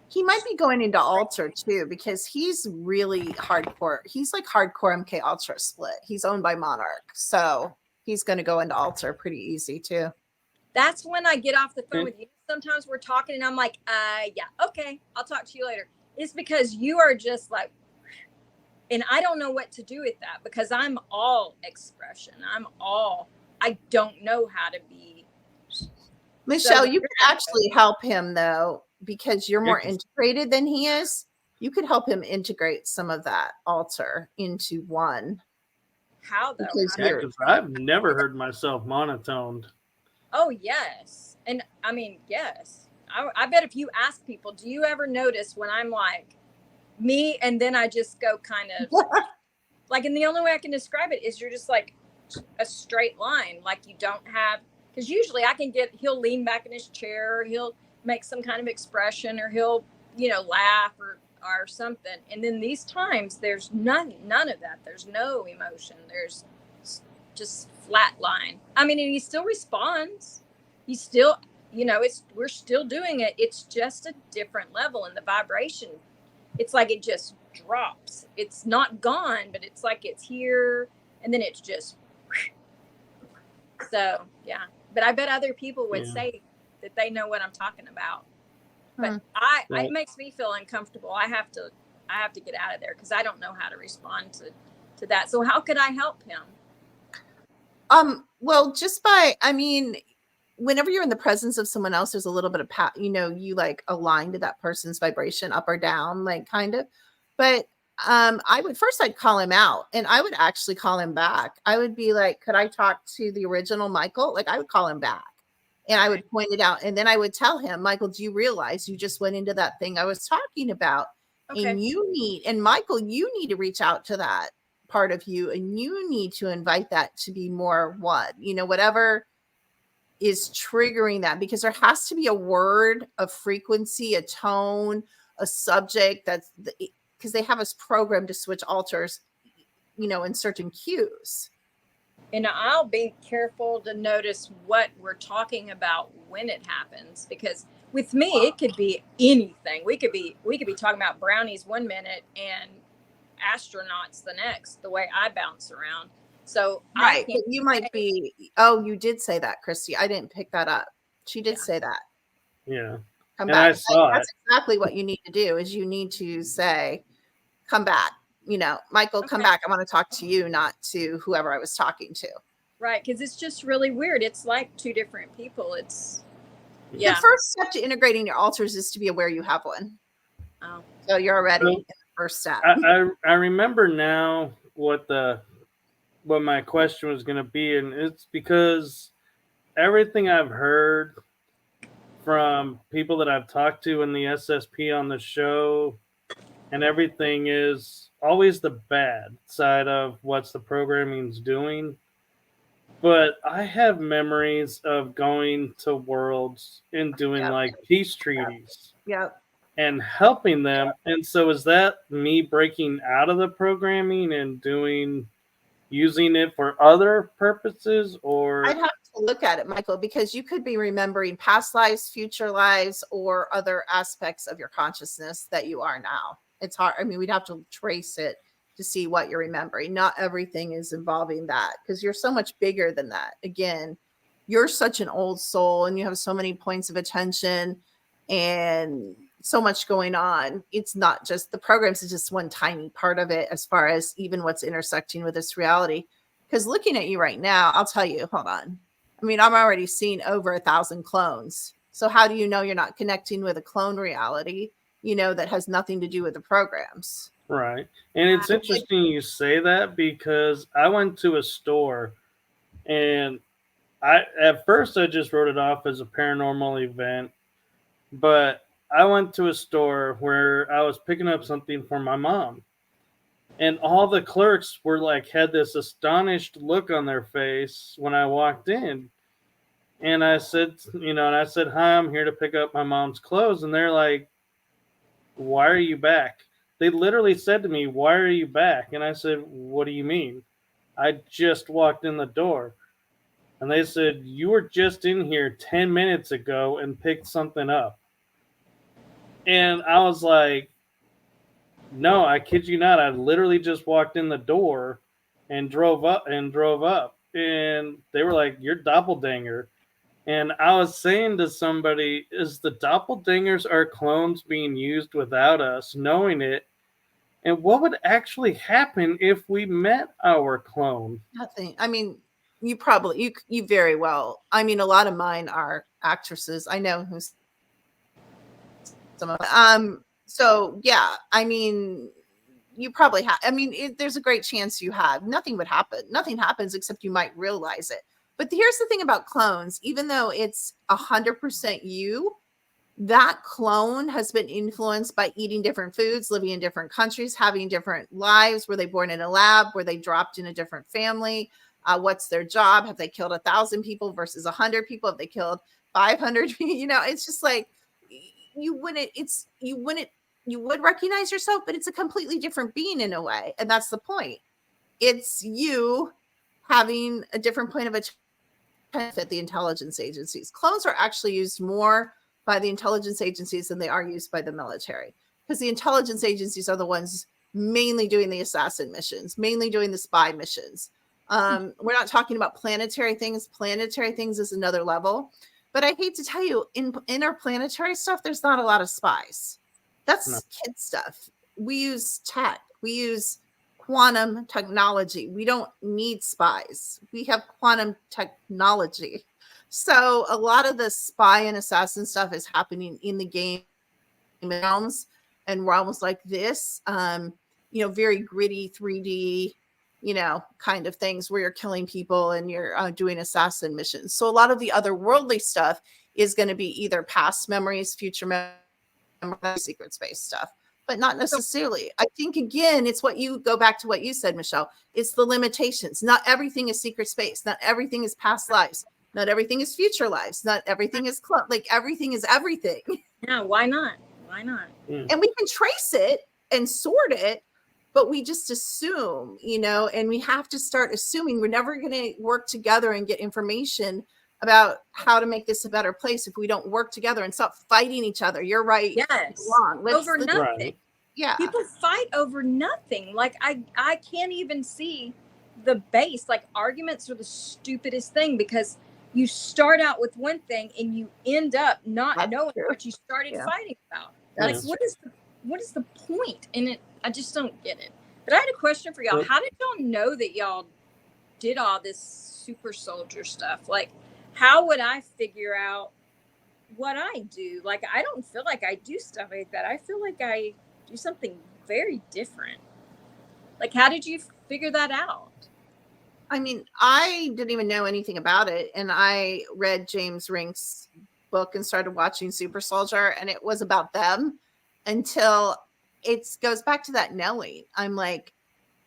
He might be going into Alter too, because he's really hardcore. He's like hardcore MK Ultra split. He's owned by Monarch, so he's going to go into Alter pretty easy too. that's when I get off the phone with you. Sometimes we're talking and I'm like, yeah, okay, I'll talk to you later. It's because you are just like, and I don't know what to do with that, because I'm all expression. I don't know how to be. Michelle, So you could actually help him though, because you're more integrated than he is. You could help him integrate some of that Alter into one. how though? because I've never heard myself monotoned. Oh yes, and I mean yes. I bet if you ask people, do you ever notice when I'm like me, and then I just go kind of like, and the only way I can describe it is you're just like a straight line, like you don't have, because usually he'll lean back in his chair, or he'll make some kind of expression, or he'll laugh or something, and then these times there's none of that. There's no emotion. There's just flat line. I mean, and he still responds. He still, we're still doing it. It's just a different level, and the vibration, it's like it just drops. It's not gone, but it's like it's here, and then it's just. So yeah, but I bet other people would say that they know what I'm talking about. But it makes me feel uncomfortable. I have to get out of there, because I don't know how to respond to that. So how could I help him? Well, whenever you're in the presence of someone else, there's a little bit of you like align to that person's vibration up or down, like kind of. But I'd call him out, and I would actually call him back. I would be like, could I talk to the original Michael? Like, I would call him back, and I would point it out, and then I would tell him, Michael, do you realize you just went into that thing I was talking about? Okay. And Michael, you need to reach out to that part of you, and you need to invite that to be more one, whatever is triggering that, because there has to be a word, a frequency, a tone, a subject because they have us programmed to switch alters, in certain cues. And I'll be careful to notice what we're talking about when it happens, because with me it could be anything. We could be talking about brownies one minute and astronauts the next, the way I bounce around. So I Right. can't But you might say, be, oh, you did say that, Christy. I didn't pick that up. She did yeah. say that. Yeah. Come And back. I saw it. That's exactly what you need to do is you need to say, come back. Michael, come Okay. back. I want to talk to you, not to whoever I was talking to. Right. Because it's just really weird. It's like two different people. It's, The yeah. first step to integrating your altars is to be aware you have one. Oh, So you're already in So the first step. I remember now what my question was going to be, and it's because everything I've heard from people that I've talked to in the SSP on the show and everything is always the bad side of what's the programming's doing. But I have memories of going to worlds and doing Yep. like peace treaties Yep. and helping them. And so is that me breaking out of the programming and using it for other purposes, I'd or have to look at it, Michael, because you could be remembering past lives, future lives, or other aspects of your consciousness that you are now. It's hard. I mean, we'd have to trace it to see what you're remembering. Not everything is involving that because you're so much bigger than that. Again, you're such an old soul and you have so many points of attention and so much going on. It's not just the programs, is just one tiny part of it as far as even what's intersecting with this reality. Because looking at you right now, I'll tell you, hold on. I mean, I'm already seeing over 1,000 clones. So how do you know you're not connecting with a clone reality, that has nothing to do with the programs? right? And it's So, like, interesting you say that because I went to a store and I at first I just wrote it off as a paranormal event, but I went to a store where I was picking up something for my mom. And all the clerks were like had this astonished look on their face when I walked in. And I said, "Hi, I'm here to pick up my mom's clothes." And they're like, "Why are you back?" They literally said to me, "Why are you back?" And I said, "What do you mean? I just walked in the door." And they said, "You were just in here 10 minutes ago and picked something up." And I was like, "No, I kid you not. I literally just walked in the door and drove up." And they were like, "You're doppelganger." And I was saying to somebody, is the doppelgangers our clones being used without us knowing it? And what would actually happen if we met our clone? nothing. I mean, you very well. I mean, a lot of mine are actresses. I know who's some of so yeah, I mean, you probably have. I mean, there's a great chance you have. Nothing would happen. Nothing happens except you might realize it. But here's the thing about clones: even though it's 100% you, that clone has been influenced by eating different foods, living in different countries, having different lives. Were they born in a lab? Were they dropped in a different family? What's their job? Have they killed 1,000 people versus 100 people? Have they killed 500? It's just like you wouldn't. You would recognize yourself, but it's a completely different being in a way, and that's the point. It's you having a different point of attention at the intelligence agencies. Clones are actually used more by the intelligence agencies than they are used by the military, because the intelligence agencies are the ones mainly doing the assassin missions, mainly doing the spy missions. We're not talking about planetary things. Planetary things is another level. But I hate to tell you, in interplanetary stuff, there's not a lot of spies. No. That's kid stuff. We use tech. We use quantum technology. We don't need spies. We have quantum technology. So a lot of the spy and assassin stuff is happening in the game realms and realms like this. Very gritty 3D, kind of things where you're killing people and you're doing assassin missions. So a lot of the otherworldly stuff is going to be either past memories, future memories, secret space stuff, but not necessarily. I think again, it's what you go back to what you said, Michelle. It's the limitations. Not everything is secret space. Not everything is past lives. Not everything is future lives. Not everything is like everything is everything. yeah. Why not? Why not? Mm. And we can trace it and sort it, but we just assume, and we have to start assuming. We're never going to work together and get information about how to make this a better place if we don't work together and stop fighting each other. You're right. Yes. Wrong. Over nothing. Right. Yeah. People fight over nothing. Like I can't even see the base. Like arguments are the stupidest thing, because you start out with one thing and you end up not That's knowing true. what you started Yeah. fighting about. That's Like what is the point in it? I just don't get it. But I had a question for y'all. Well- How did y'all know that y'all did all this super soldier stuff? Like, how would I figure out what I do? Like, I don't feel like I do stuff like that. I feel like I do something very different. Like, how did you figure that out? I mean, I didn't even know anything about it. And I read James Rink's book and started watching Super Soldier, and it was about them until it goes back to that Nelly. I'm like,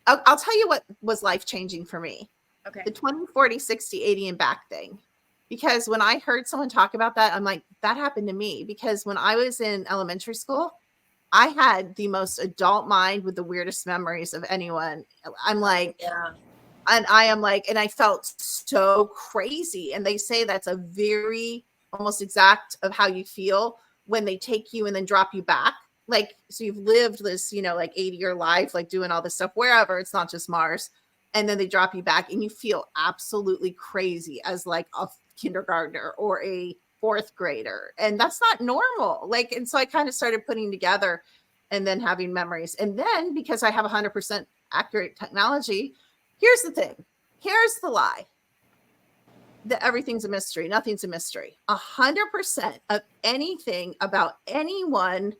I'll tell you what was life-changing for me. Okay. The 20, 40, 60, 80 and back thing. Because when I heard someone talk about that, I'm like, that happened to me. Because when I was in elementary school, I had the most adult mind with the weirdest memories of anyone. I'm like, Yeah. and I am like, and I felt so crazy. And they say that's a very almost exact of how you feel when they take you and then drop you back. Like, so you've lived this, like 80-year life, like doing all this stuff wherever, it's not just Mars. And then they drop you back and you feel absolutely crazy as like a kindergartner or a fourth grader. And that's not normal. Like, and so I kind of started putting together and then having memories. And then because I have 100% accurate technology, here's the thing. Here's the lie. That everything's a mystery. Nothing's a mystery. 100% of anything about anyone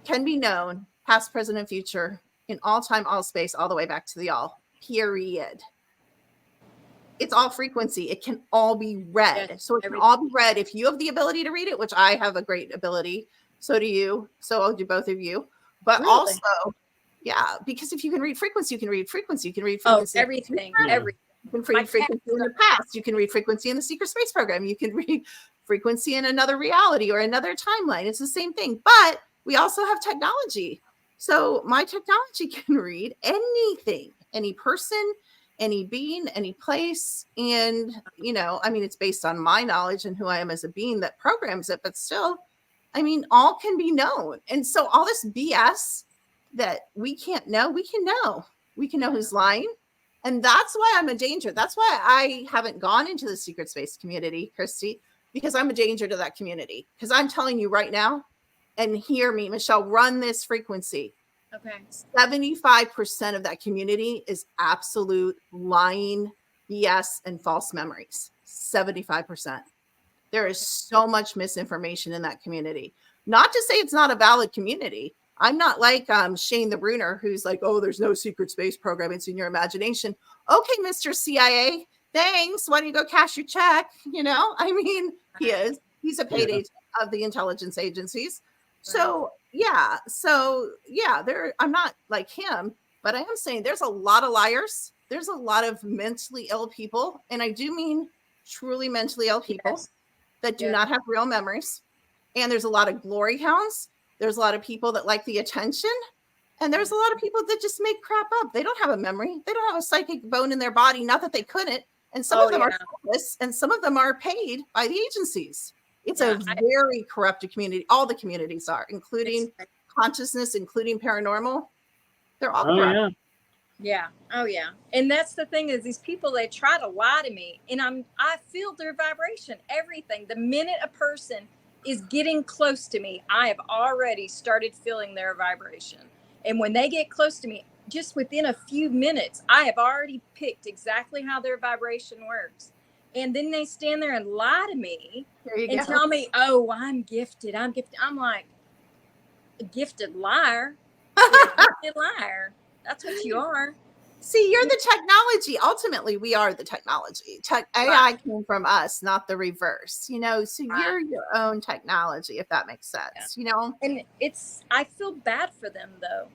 can be known, past, present, and future, in all time, all space, all the way back to the all. Period. It's all frequency. It can all be read. Yes, So it can all be read. If you have the ability to read it, which I have a great ability, so do you. So do both of you. But Really? also, yeah, because if you can read frequency, you can read frequency. You can read Oh, frequency. everything. Yeah. Everything. You can My read frequency in the past. You can read frequency in the secret space program. You can read frequency in another reality or another timeline. It's the same thing. But we also have technology. So my technology can read anything, any person, any being, any place. And, I mean, it's based on my knowledge and who I am as a being that programs it. But still, I mean, all can be known. And so all this BS that we can't know, we can know. We can know who's lying. And that's why I'm a danger. That's why I haven't gone into the secret space community, Christy, because I'm a danger to that community. Because I'm telling you right now, and hear me, Michelle, run this frequency. Okay. 75% of that community is absolute lying, BS, and false memories. 75%. There is so much misinformation in that community. Not to say it's not a valid community. I'm not like Shane the Bruner, who's like, oh, there's no secret space program. It's in your imagination. Okay, Mr. CIA, thanks. Why don't you go cash your check? I mean, he is. He's a paid agent of the intelligence agencies. So, yeah. I'm not like him, but I am saying there's a lot of liars. There's a lot of mentally ill people. And I do mean truly mentally ill people that do not have real memories. And there's a lot of glory hounds. There's a lot of people that like the attention. And there's a lot of people that just make crap up. They don't have a memory. They don't have a psychic bone in their body. Not that they couldn't. And some of them are soulless, and some of them are paid by the agencies. It's a very corrupted community. All the communities are, including consciousness, including paranormal. They're all corrupt. Yeah. Oh yeah. And that's the thing, is these people, they try to lie to me, and I feel their vibration, everything. The minute a person is getting close to me, I have already started feeling their vibration. And when they get close to me, just within a few minutes, I have already picked exactly how their vibration works. And then they stand there and lie to me and tell me, oh, I'm gifted. I'm gifted. I'm like, a gifted liar. You're a gifted liar. That's what you are. See, you're the technology. Ultimately, we are the technology. AI came from us, not the reverse, so you're your own technology, if that makes sense, And I feel bad for them, though.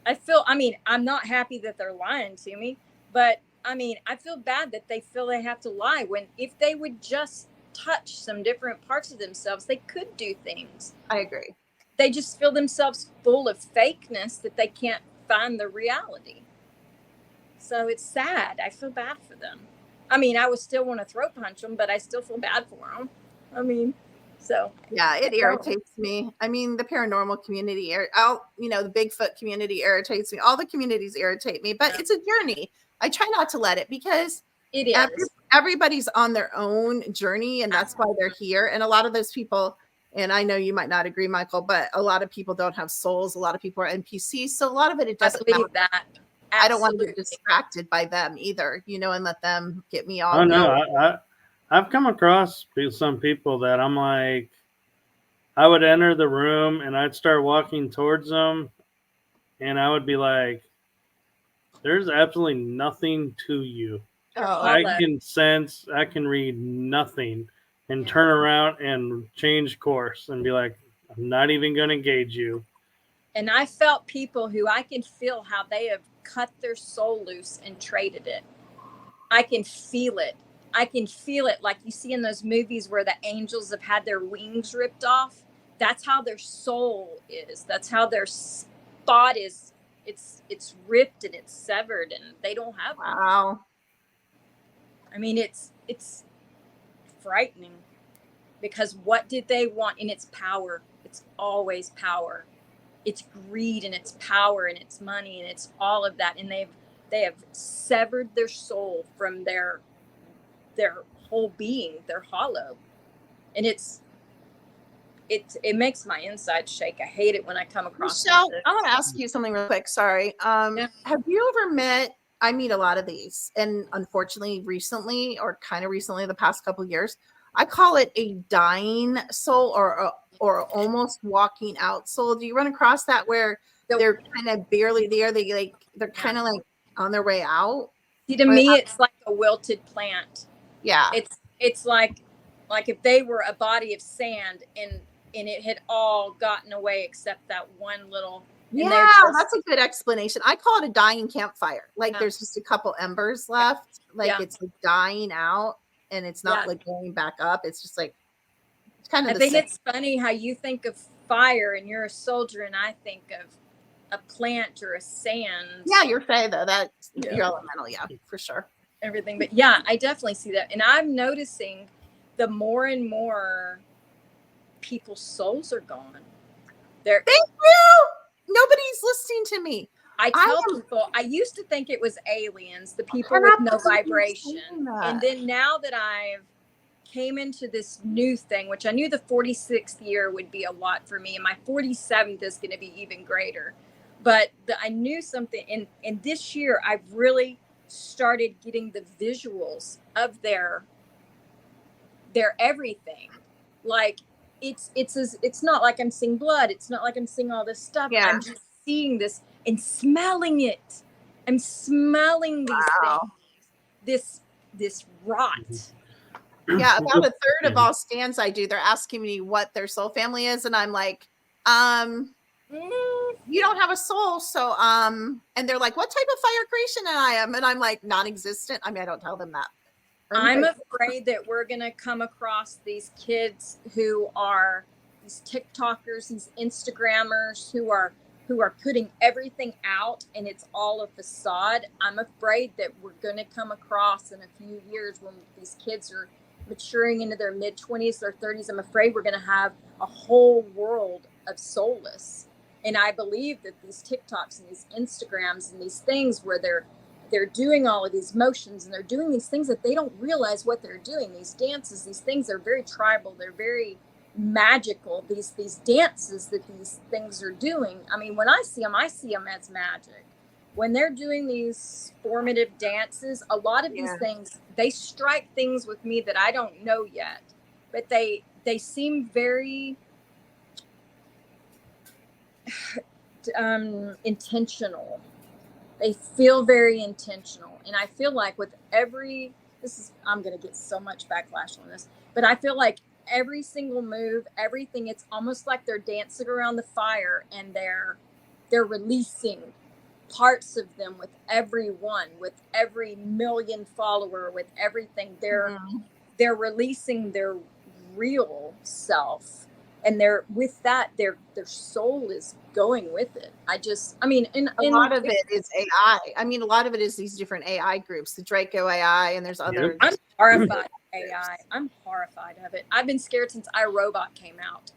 I'm not happy that they're lying to me, but I feel bad that they feel they have to lie, when if they would just touch some different parts of themselves, they could do things. I agree. They just feel themselves full of fakeness that they can't find the reality. So it's sad. I feel bad for them. I mean, I would still want to throat punch them, but I still feel bad for them. I mean, so Yeah, it irritates me. I mean, the paranormal community, the Bigfoot community irritates me. All the communities irritate me, but it's a journey. I try not to let it, because it is. everybody's on their own journey, and that's why they're here. And a lot of those people, and I know you might not agree, Michael, but a lot of people don't have souls. A lot of people are NPCs. So a lot of it I doesn't matter. believe that. I don't want to Absolutely. get distracted by them either, and let them get me all. Oh no, I've come across some people that I'm like, I would enter the room and I'd start walking towards them, and I would be like, there's absolutely nothing to you. I can sense, I can read nothing, and turn around and change course and be like, I'm not even going to engage you. And I felt people who I can feel how they have cut their soul loose and traded it. I can feel it. I can feel it like you see in those movies where the angels have had their wings ripped off. That's how their soul is. That's how their spot is. It's ripped and it's severed, and they don't have one. Wow. I mean, it's frightening, because what did they want? And it's power. It's always power. It's greed, and it's power, and it's money, and it's all of that. And they have severed their soul from their whole being. They're hollow, and it makes my insides shake. I hate it when I come across Michelle, I want to ask you something real quick. Sorry. Yeah. Have you ever met? I meet a lot of these, and unfortunately, recently, or kind of recently, the past couple of years, I call it a dying soul, or almost walking out soul. Do you run across that where they're kind of barely there? They're kind of like on their way out. See, to me, it's like a wilted plant. Yeah. It's like if they were a body of sand, and it had all gotten away except that one little. Yeah, that's a good explanation. I call it a dying campfire. Like there's just a couple embers left. Like it's like dying out, and it's not like going back up. It's just like, it's kind of. I think it's funny how you think of fire and you're a soldier, and I think of a plant or a sand. Yeah, you're fair though. That's you're elemental. Yeah, for sure. Everything, but yeah, I definitely see that, and I'm noticing the more and more people's souls are gone. Thank you. Nobody's listening to me. I tell people, I used to think it was aliens, the people with no vibration, and then now that I've came into this new thing, which I knew the 46th year would be a lot for me, and my 47th is going to be even greater. But I knew something, and this year I've really started getting the visuals of their everything. Like it's not like I'm seeing blood. It's not like I'm seeing all this stuff. Yeah. I'm just seeing this and smelling it. I'm smelling these things. This rot. Yeah, about a third of all scans I do, they're asking me what their soul family is, and I'm like, you don't have a soul, so and they're like, what type of fire creation I am? And I'm like, non-existent. I mean, I don't tell them that. I'm afraid that we're going to come across these kids who are these TikTokers, these Instagrammers who are putting everything out, and it's all a facade. I'm afraid that we're going to come across in a few years, when these kids are maturing into their mid-20s, their 30s. I'm afraid we're going to have a whole world of soulless. And I believe that these TikToks and these Instagrams and these things where they're doing all of these motions, and they're doing these things that they don't realize what they're doing. These dances, these things are very tribal. They're very magical. These dances that these things are doing. I mean, when I see them as magic. When they're doing these formative dances, a lot of these things, they strike things with me that I don't know yet, but they seem very intentional. They feel very intentional. And I feel like with I'm going to get so much backlash on this, but I feel like every single move, everything, it's almost like they're dancing around the fire, and they're releasing parts of them with everyone, with every million follower, with everything. They're releasing their real self. and they're with that, their soul is going with it. I mean, a lot of it is AI. I mean, a lot of it is these different AI groups, the Draco AI, and there's other. I'm horrified of AI. I'm horrified of it. I've been scared since iRobot came out.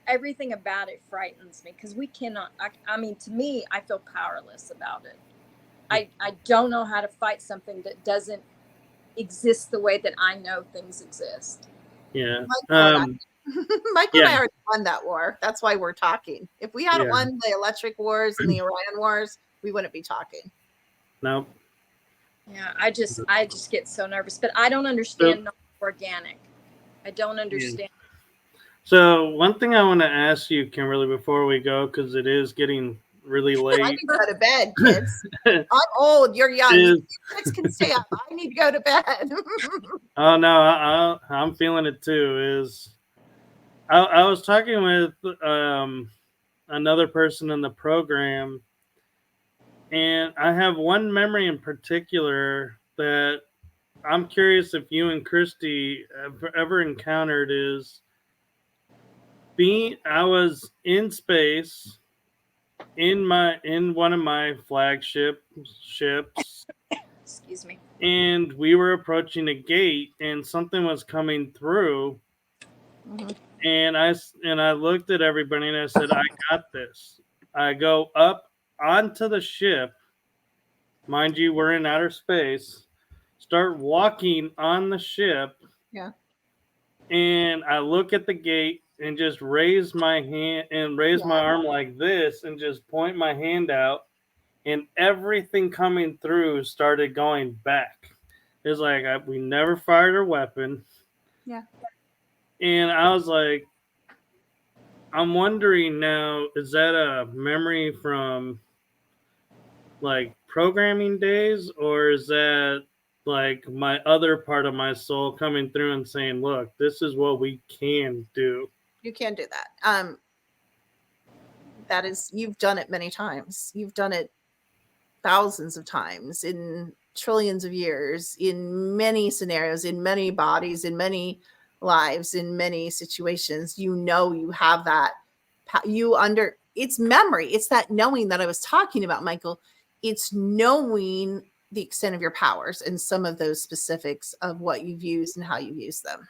Everything about it frightens me because we cannot. I mean, to me, I feel powerless about it. I don't know how to fight something that doesn't exist the way that I know things exist. Yeah. Michael and I already won that war. That's why we're talking. If we hadn't won the electric wars and the Orion wars, we wouldn't be talking. Nope. Yeah, I just get so nervous, but I don't understand organic. I don't understand. So one thing I want to ask you, Kimberly, before we go, because it is getting really late. I need to go to bed, kids. I'm old. You're young. Kids can stay up. I need to go to bed. Oh no, I'm feeling it too. I was talking with another person in the program, and I have one memory in particular that I'm curious if you and Christy have ever encountered. I was in space in one of my flagship ships. Excuse me. And we were approaching a gate, and something was coming through. Mm-hmm. And I looked at everybody and I said, "I got this." I go up onto the ship. Mind you, we're in outer space. Start walking on the ship. Yeah. And I look at the gate and just raise my hand and raise my arm like this and just point my hand out, and everything coming through started going back. It's like we never fired a weapon. Yeah. And I was like, I'm wondering now, is that a memory from like programming days, or is that like my other part of my soul coming through and saying, look, this is what we can do? You can do that. That is, you've done it many times. You've done it thousands of times in trillions of years, in many scenarios, in many bodies, in many lives, in many situations. You know, you have that. It's memory. It's that knowing that I was talking about, Michael. It's knowing the extent of your powers and some of those specifics of what you've used and how you've used them.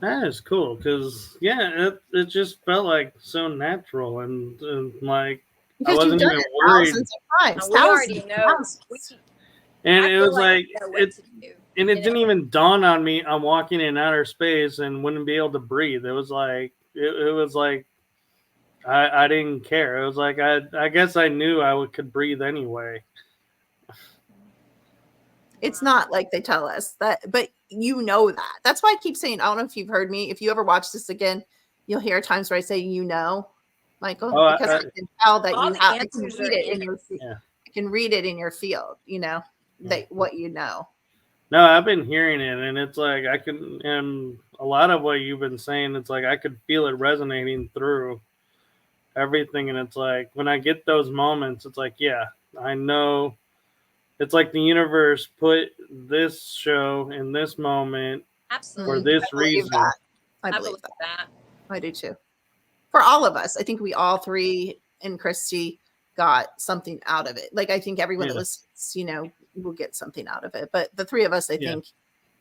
That is cool because it just felt like so natural and like because I wasn't even worried. Thousands of times. We already know. And it was like it didn't even dawn on me. I'm walking in outer space and wouldn't be able to breathe. It was like it was like I didn't care. It was like I guess I knew I could breathe anyway. It's not like they tell us that, but you know that. That's why I keep saying, I don't know if you've heard me. If you ever watch this again, you'll hear times where I say, Michael, because I can tell that you have. I can read it in your. I can read it in your field. That what you know. No, I've been hearing it, and it's like I can, and a lot of what you've been saying, it's like I could feel it resonating through everything, and it's like when I get those moments, it's like, yeah, I know. It's like the universe put this show in this moment for this reason. I believe that. I do too. For all of us, I think we all three and Christy got something out of it. Like I think everyone that listens, will get something out of it. But the three of us, I think,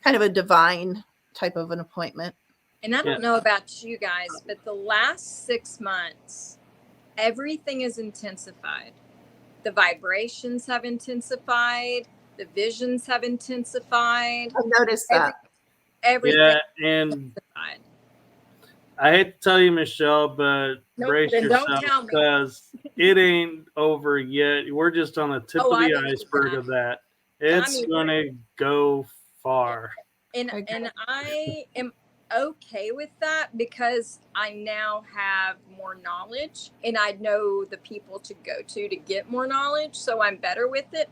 kind of a divine type of an appointment. And I don't know about you guys, but the last 6 months, everything is intensified. The vibrations have intensified. The visions have intensified. I've noticed that. Everything. Yeah, and I hate to tell you, Michelle, but brace yourself because it ain't over yet. We're just on the tip of the iceberg of that. It's going to go far. And I am okay with that because I now have more knowledge and I know the people to go to get more knowledge. So I'm better with it.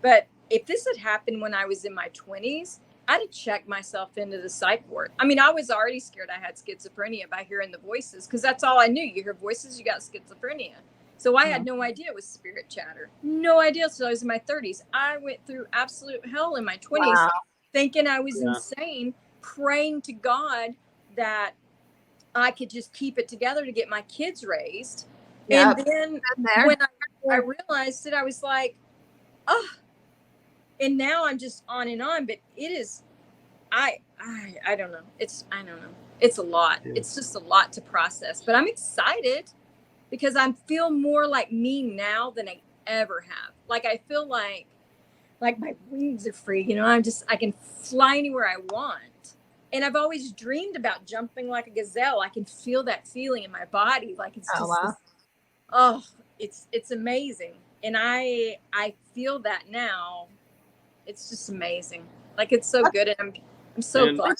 But if this had happened when I was in my 20s, I'd have checked myself into the psych ward. I mean, I was already scared I had schizophrenia by hearing the voices because that's all I knew. You hear voices, you got schizophrenia. So I had no idea it was spirit chatter. No idea until I was in my 30s. I went through absolute hell in my 20s thinking I was insane, praying to God that I could just keep it together to get my kids raised. Yep. And then there. when I realized it, I was like, oh, and now I'm just on and on. But it is, I don't know. I don't know. It's a lot. Yeah. It's just a lot to process. But I'm excited because I feel more like me now than I ever have. Like I feel like my wings are free. You know, I can fly anywhere I want. And I've always dreamed about jumping like a gazelle. I can feel that feeling in my body. Like it's just, wow. oh, it's amazing. And I feel that now. It's just amazing. Like it's so good. And I'm so glad.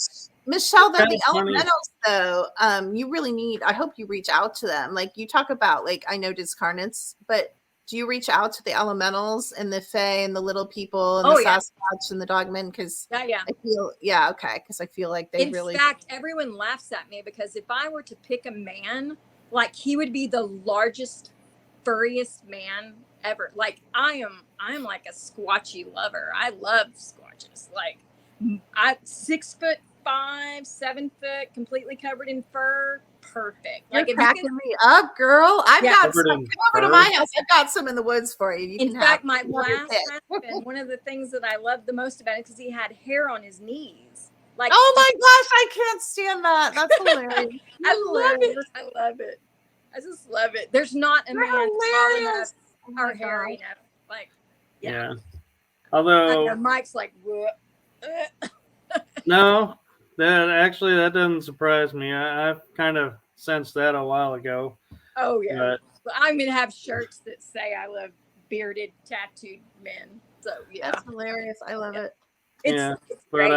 Michelle, though, Kinda the funny. elementals, though, you really need, I hope you reach out to them. Like you talk about, like, I know discarnates, but do you reach out to the elementals and the fae and the little people and Oh, the yeah. Sasquatch and the dogmen? Because Yeah. I feel, okay, because I feel like they really. In fact, everyone laughs at me because if I were to pick a man, like he would be the largest, furriest man ever. Like I'm like a squatchy lover. I love squatches. Like I 6'5", 7 foot, completely covered in fur. Perfect. You're Like if cracking you can, me up, girl. I've Yeah. got Covered some. in Come over to fur. my house. I've got some in the woods for you. in fact, my last husband, one of the things that I loved the most about it because he had hair on his knees. Like, oh my gosh, I can't stand that. That's hilarious. I love it. I love it. I just love it. There's not a You're man tall enough hilarious. Oh my or hairy God. enough. Like, yeah. I Although know Mike's like, no, that doesn't surprise me. I've kind of sensed that a while ago. oh yeah. But I'm gonna have shirts that say I love bearded, tattooed men. So yeah, That's hilarious. I love it. it's great.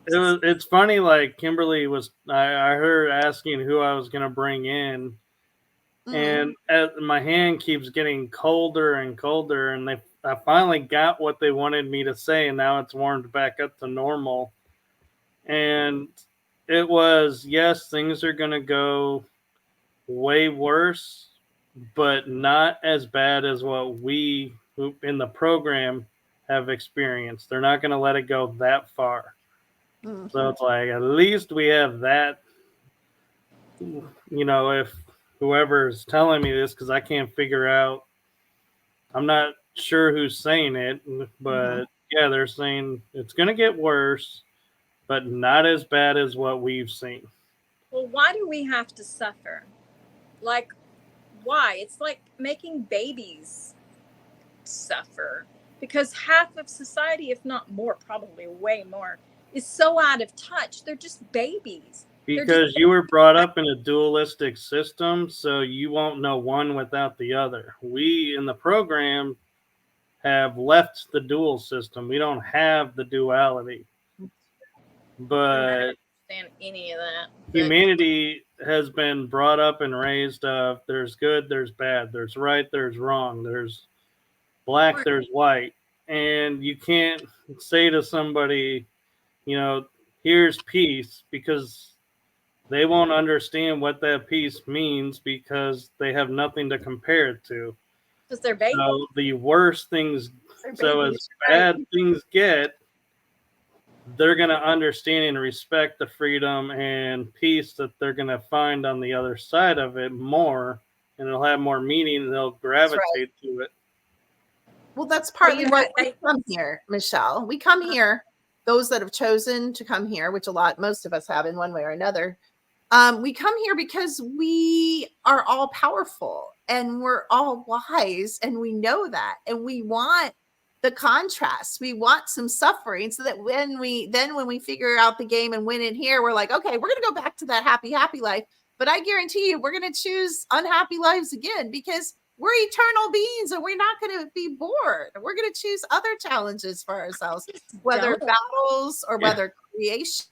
It's funny. Like Kimberly was, I heard asking who I was gonna bring in, and my hand keeps getting colder and colder, and I finally got what they wanted me to say, and now it's warmed back up to normal. And it was, yes, things are gonna go way worse, but not as bad as what we in the program have experienced. They're not going to let it go that far. So it's like, at least we have that, if whoever's telling me this, because I can't figure out, I'm not sure who's saying it, but yeah, they're saying it's going to get worse, but not as bad as what we've seen. Well, why do we have to suffer? Like, why? It's like making babies suffer because half of society, if not more, probably way more, is so out of touch. They're just babies. Because you were brought up in a dualistic system, so you won't know one without the other. We in the program have left the dual system. We don't have the duality. But I don't understand any of that. Humanity has been brought up and raised of there's good, there's bad, there's right, there's wrong, there's black, there's white. And you can't say to somebody, here's peace, because they won't understand what that peace means because they have nothing to compare it to. Because they're babies. So the worse things, as bad things get, they're going to understand and respect the freedom and peace that they're going to find on the other side of it more, and it'll have more meaning, and they'll gravitate to it. Well, that's partly why we come here, Michelle. We come here, those that have chosen to come here, which most of us have in one way or another. We come here because we are all powerful and we're all wise, and we know that, and we want the contrast. We want some suffering so that when we figure out the game and win it here, we're like, okay, we're going to go back to that happy life. But I guarantee you, we're going to choose unhappy lives again because we're eternal beings and we're not going to be bored. We're going to choose other challenges for ourselves, whether battles or whether creation.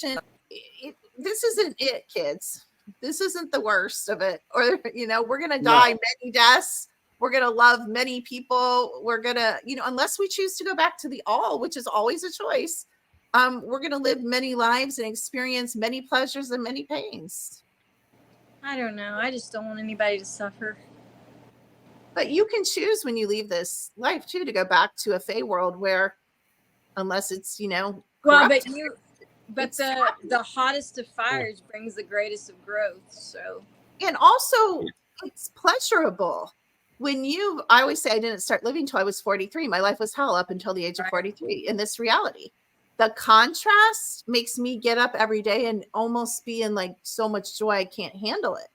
This isn't it, kids. This isn't the worst of it. Or, we're going to die many deaths. We're going to love many people. We're going to, unless we choose to go back to the all, which is always a choice, we're going to live many lives and experience many pleasures and many pains. I don't know. I just don't want anybody to suffer. But you can choose when you leave this life, too, to go back to a fae world where, unless it's, well, but But It's the hottest of fires brings the greatest of growth. So and also it's pleasurable. I always say I didn't start living till I was 43. My life was hell up until the age of 43 in this reality. The contrast makes me get up every day and almost be in like so much joy I can't handle it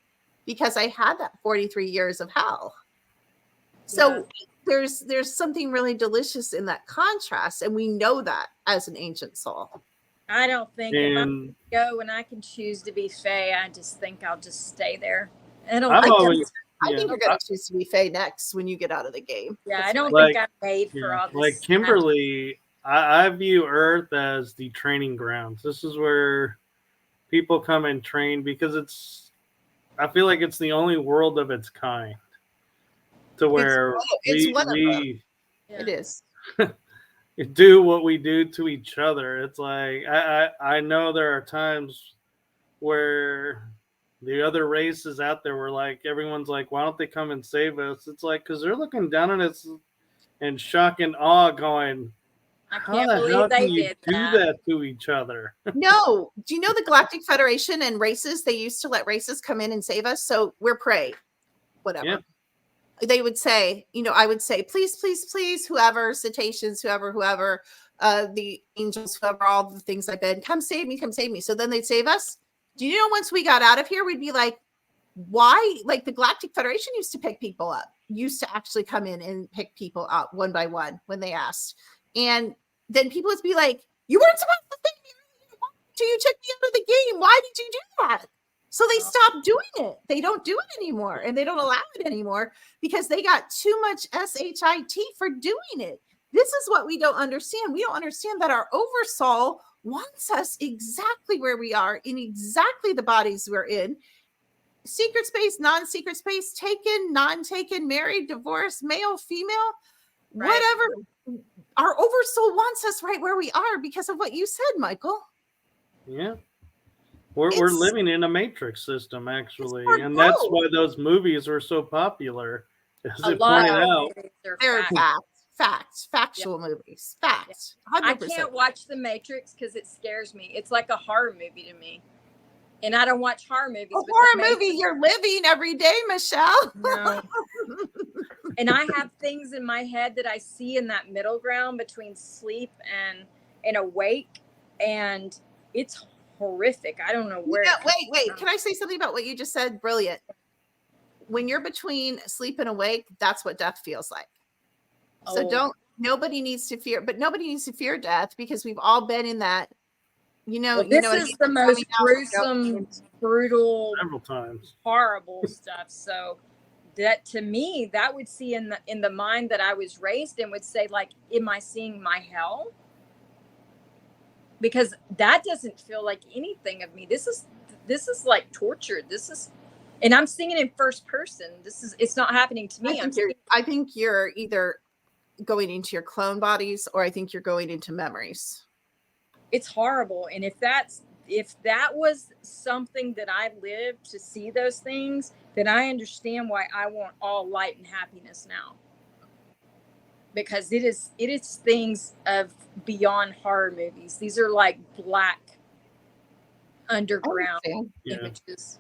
because I had that 43 years of hell. So there's something really delicious in that contrast, and we know that as an ancient soul. I don't think if I And go and I can choose to be Fae, I just think I'll just stay there. I don't I've think always, I yeah, think you're going to choose to be Fae next when you get out of the game. yeah, That's I don't my- think I'm made for all this. like Kimberly, I view Earth as the training grounds. This is where people come and train because I feel like it's the only world of its kind to where it's one of them. we Yeah. It is. do what we do to each other. It's like I know there are times where the other races out there were like, everyone's like, why don't they come and save us? It's like, because they're looking down on us in shock and awe, going, I how can't the believe hell they can you did do that to each other? No. Do you know the Galactic Federation and races? They used to let races come in and save us. So we're prey, whatever. Yeah. They would say, I would say, please, please, please, whoever, cetaceans, whoever, the angels, whoever, all the things I've been, come save me, come save me. So then they'd save us. Do you know once we got out of here, we'd be like, why? Like the Galactic Federation used to pick people up, used to actually come in and pick people up one by one when they asked. And then people would be like, you weren't supposed to take me. You took me out of the game. Why did you do that? So they stopped doing it. They don't do it anymore. And they don't allow it anymore because they got too much SHIT for doing it. This is what we don't understand. We don't understand that our oversoul wants us exactly where we are in exactly the bodies we're in. Secret space, non-secret space, taken, non-taken, married, divorced, male, female, whatever. Our oversoul wants us right where we are because of what you said, Michael. Yeah. We're living in a matrix system, actually. And that's why those movies were so popular. As it pointed out. They're factual movies. Facts. 100%. I can't watch The Matrix because it scares me. It's like a horror movie to me. And I don't watch horror movies. A horror movie you're living every day, Michelle. No. And I have things in my head that I see in that middle ground between sleep and awake. And it's horrific. I don't know where. Wait. Can I say something about what you just said? Brilliant. When you're between sleep and awake, that's what death feels like. So nobody needs to fear death because we've all been in that. This is the most gruesome, brutal, several times, horrible stuff. So that to me, that would see in the mind that I was raised in would say, like, am I seeing my hell? Because that doesn't feel like anything of me. This is like torture. And I'm seeing it in first person. It's not happening to me. I think you're either going into your clone bodies or I think you're going into memories. It's horrible. And if that was something that I lived to see those things, then I understand why I want all light and happiness now. Because it is things of beyond horror movies. These are like black underground images.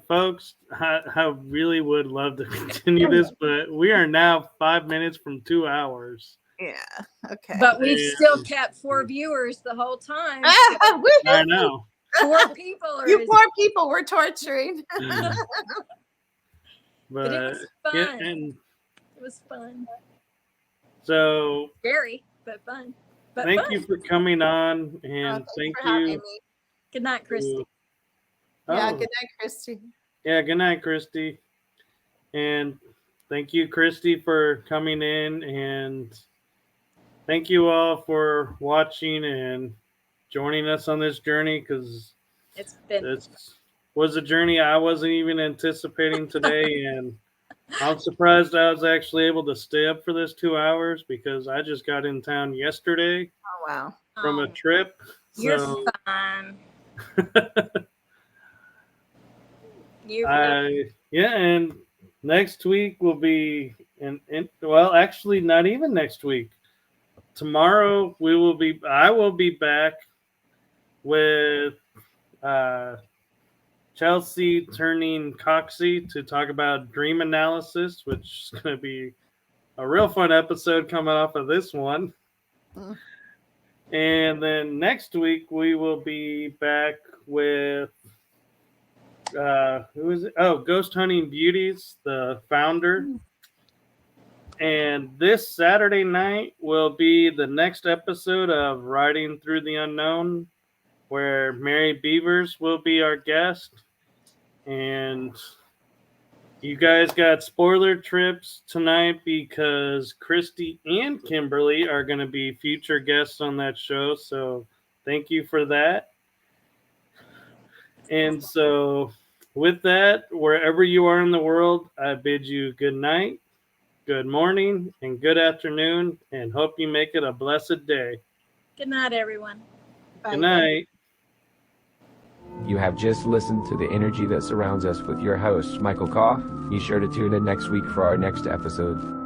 Folks, I really would love to continue this, but we are now 5 minutes from 2 hours. Yeah. Okay. But we've still kept 4 viewers the whole time. I know. 4 people. You poor people we're torturing. But it was fun. It was fun. So scary, but fun. But thank fun. you for coming on, and thank you. Good night, Christy. Yeah, good night, Christy. Yeah, good night, Christy. And thank you, Christy, for coming in, and thank you all for watching and joining us on this journey, because this was a journey I wasn't even anticipating today, and I'm surprised I was actually able to stay up for this 2 hours because I just got in town yesterday. Oh, wow. From a trip. You're fine. And next week will be well, actually not even next week. Tomorrow I will be back with Chelsea turning Coxie to talk about dream analysis, which is going to be a real fun episode coming off of this one. Mm. And then next week we will be back with who is it? Oh, Ghost Hunting Beauties, the founder. And this Saturday night will be the next episode of Riding Through the Unknown, where Mary Beavers will be our guest. And you guys got spoiler trips tonight because Christy and Kimberly are going to be future guests on that show. So thank you for that. And so with that, wherever you are in the world, I bid you good night, good morning, and good afternoon, and hope you make it a blessed day. Good night, everyone. Bye. Good night. You have just listened to the energy that surrounds us with your host, Michael Kopf. Be sure to tune in next week for our next episode.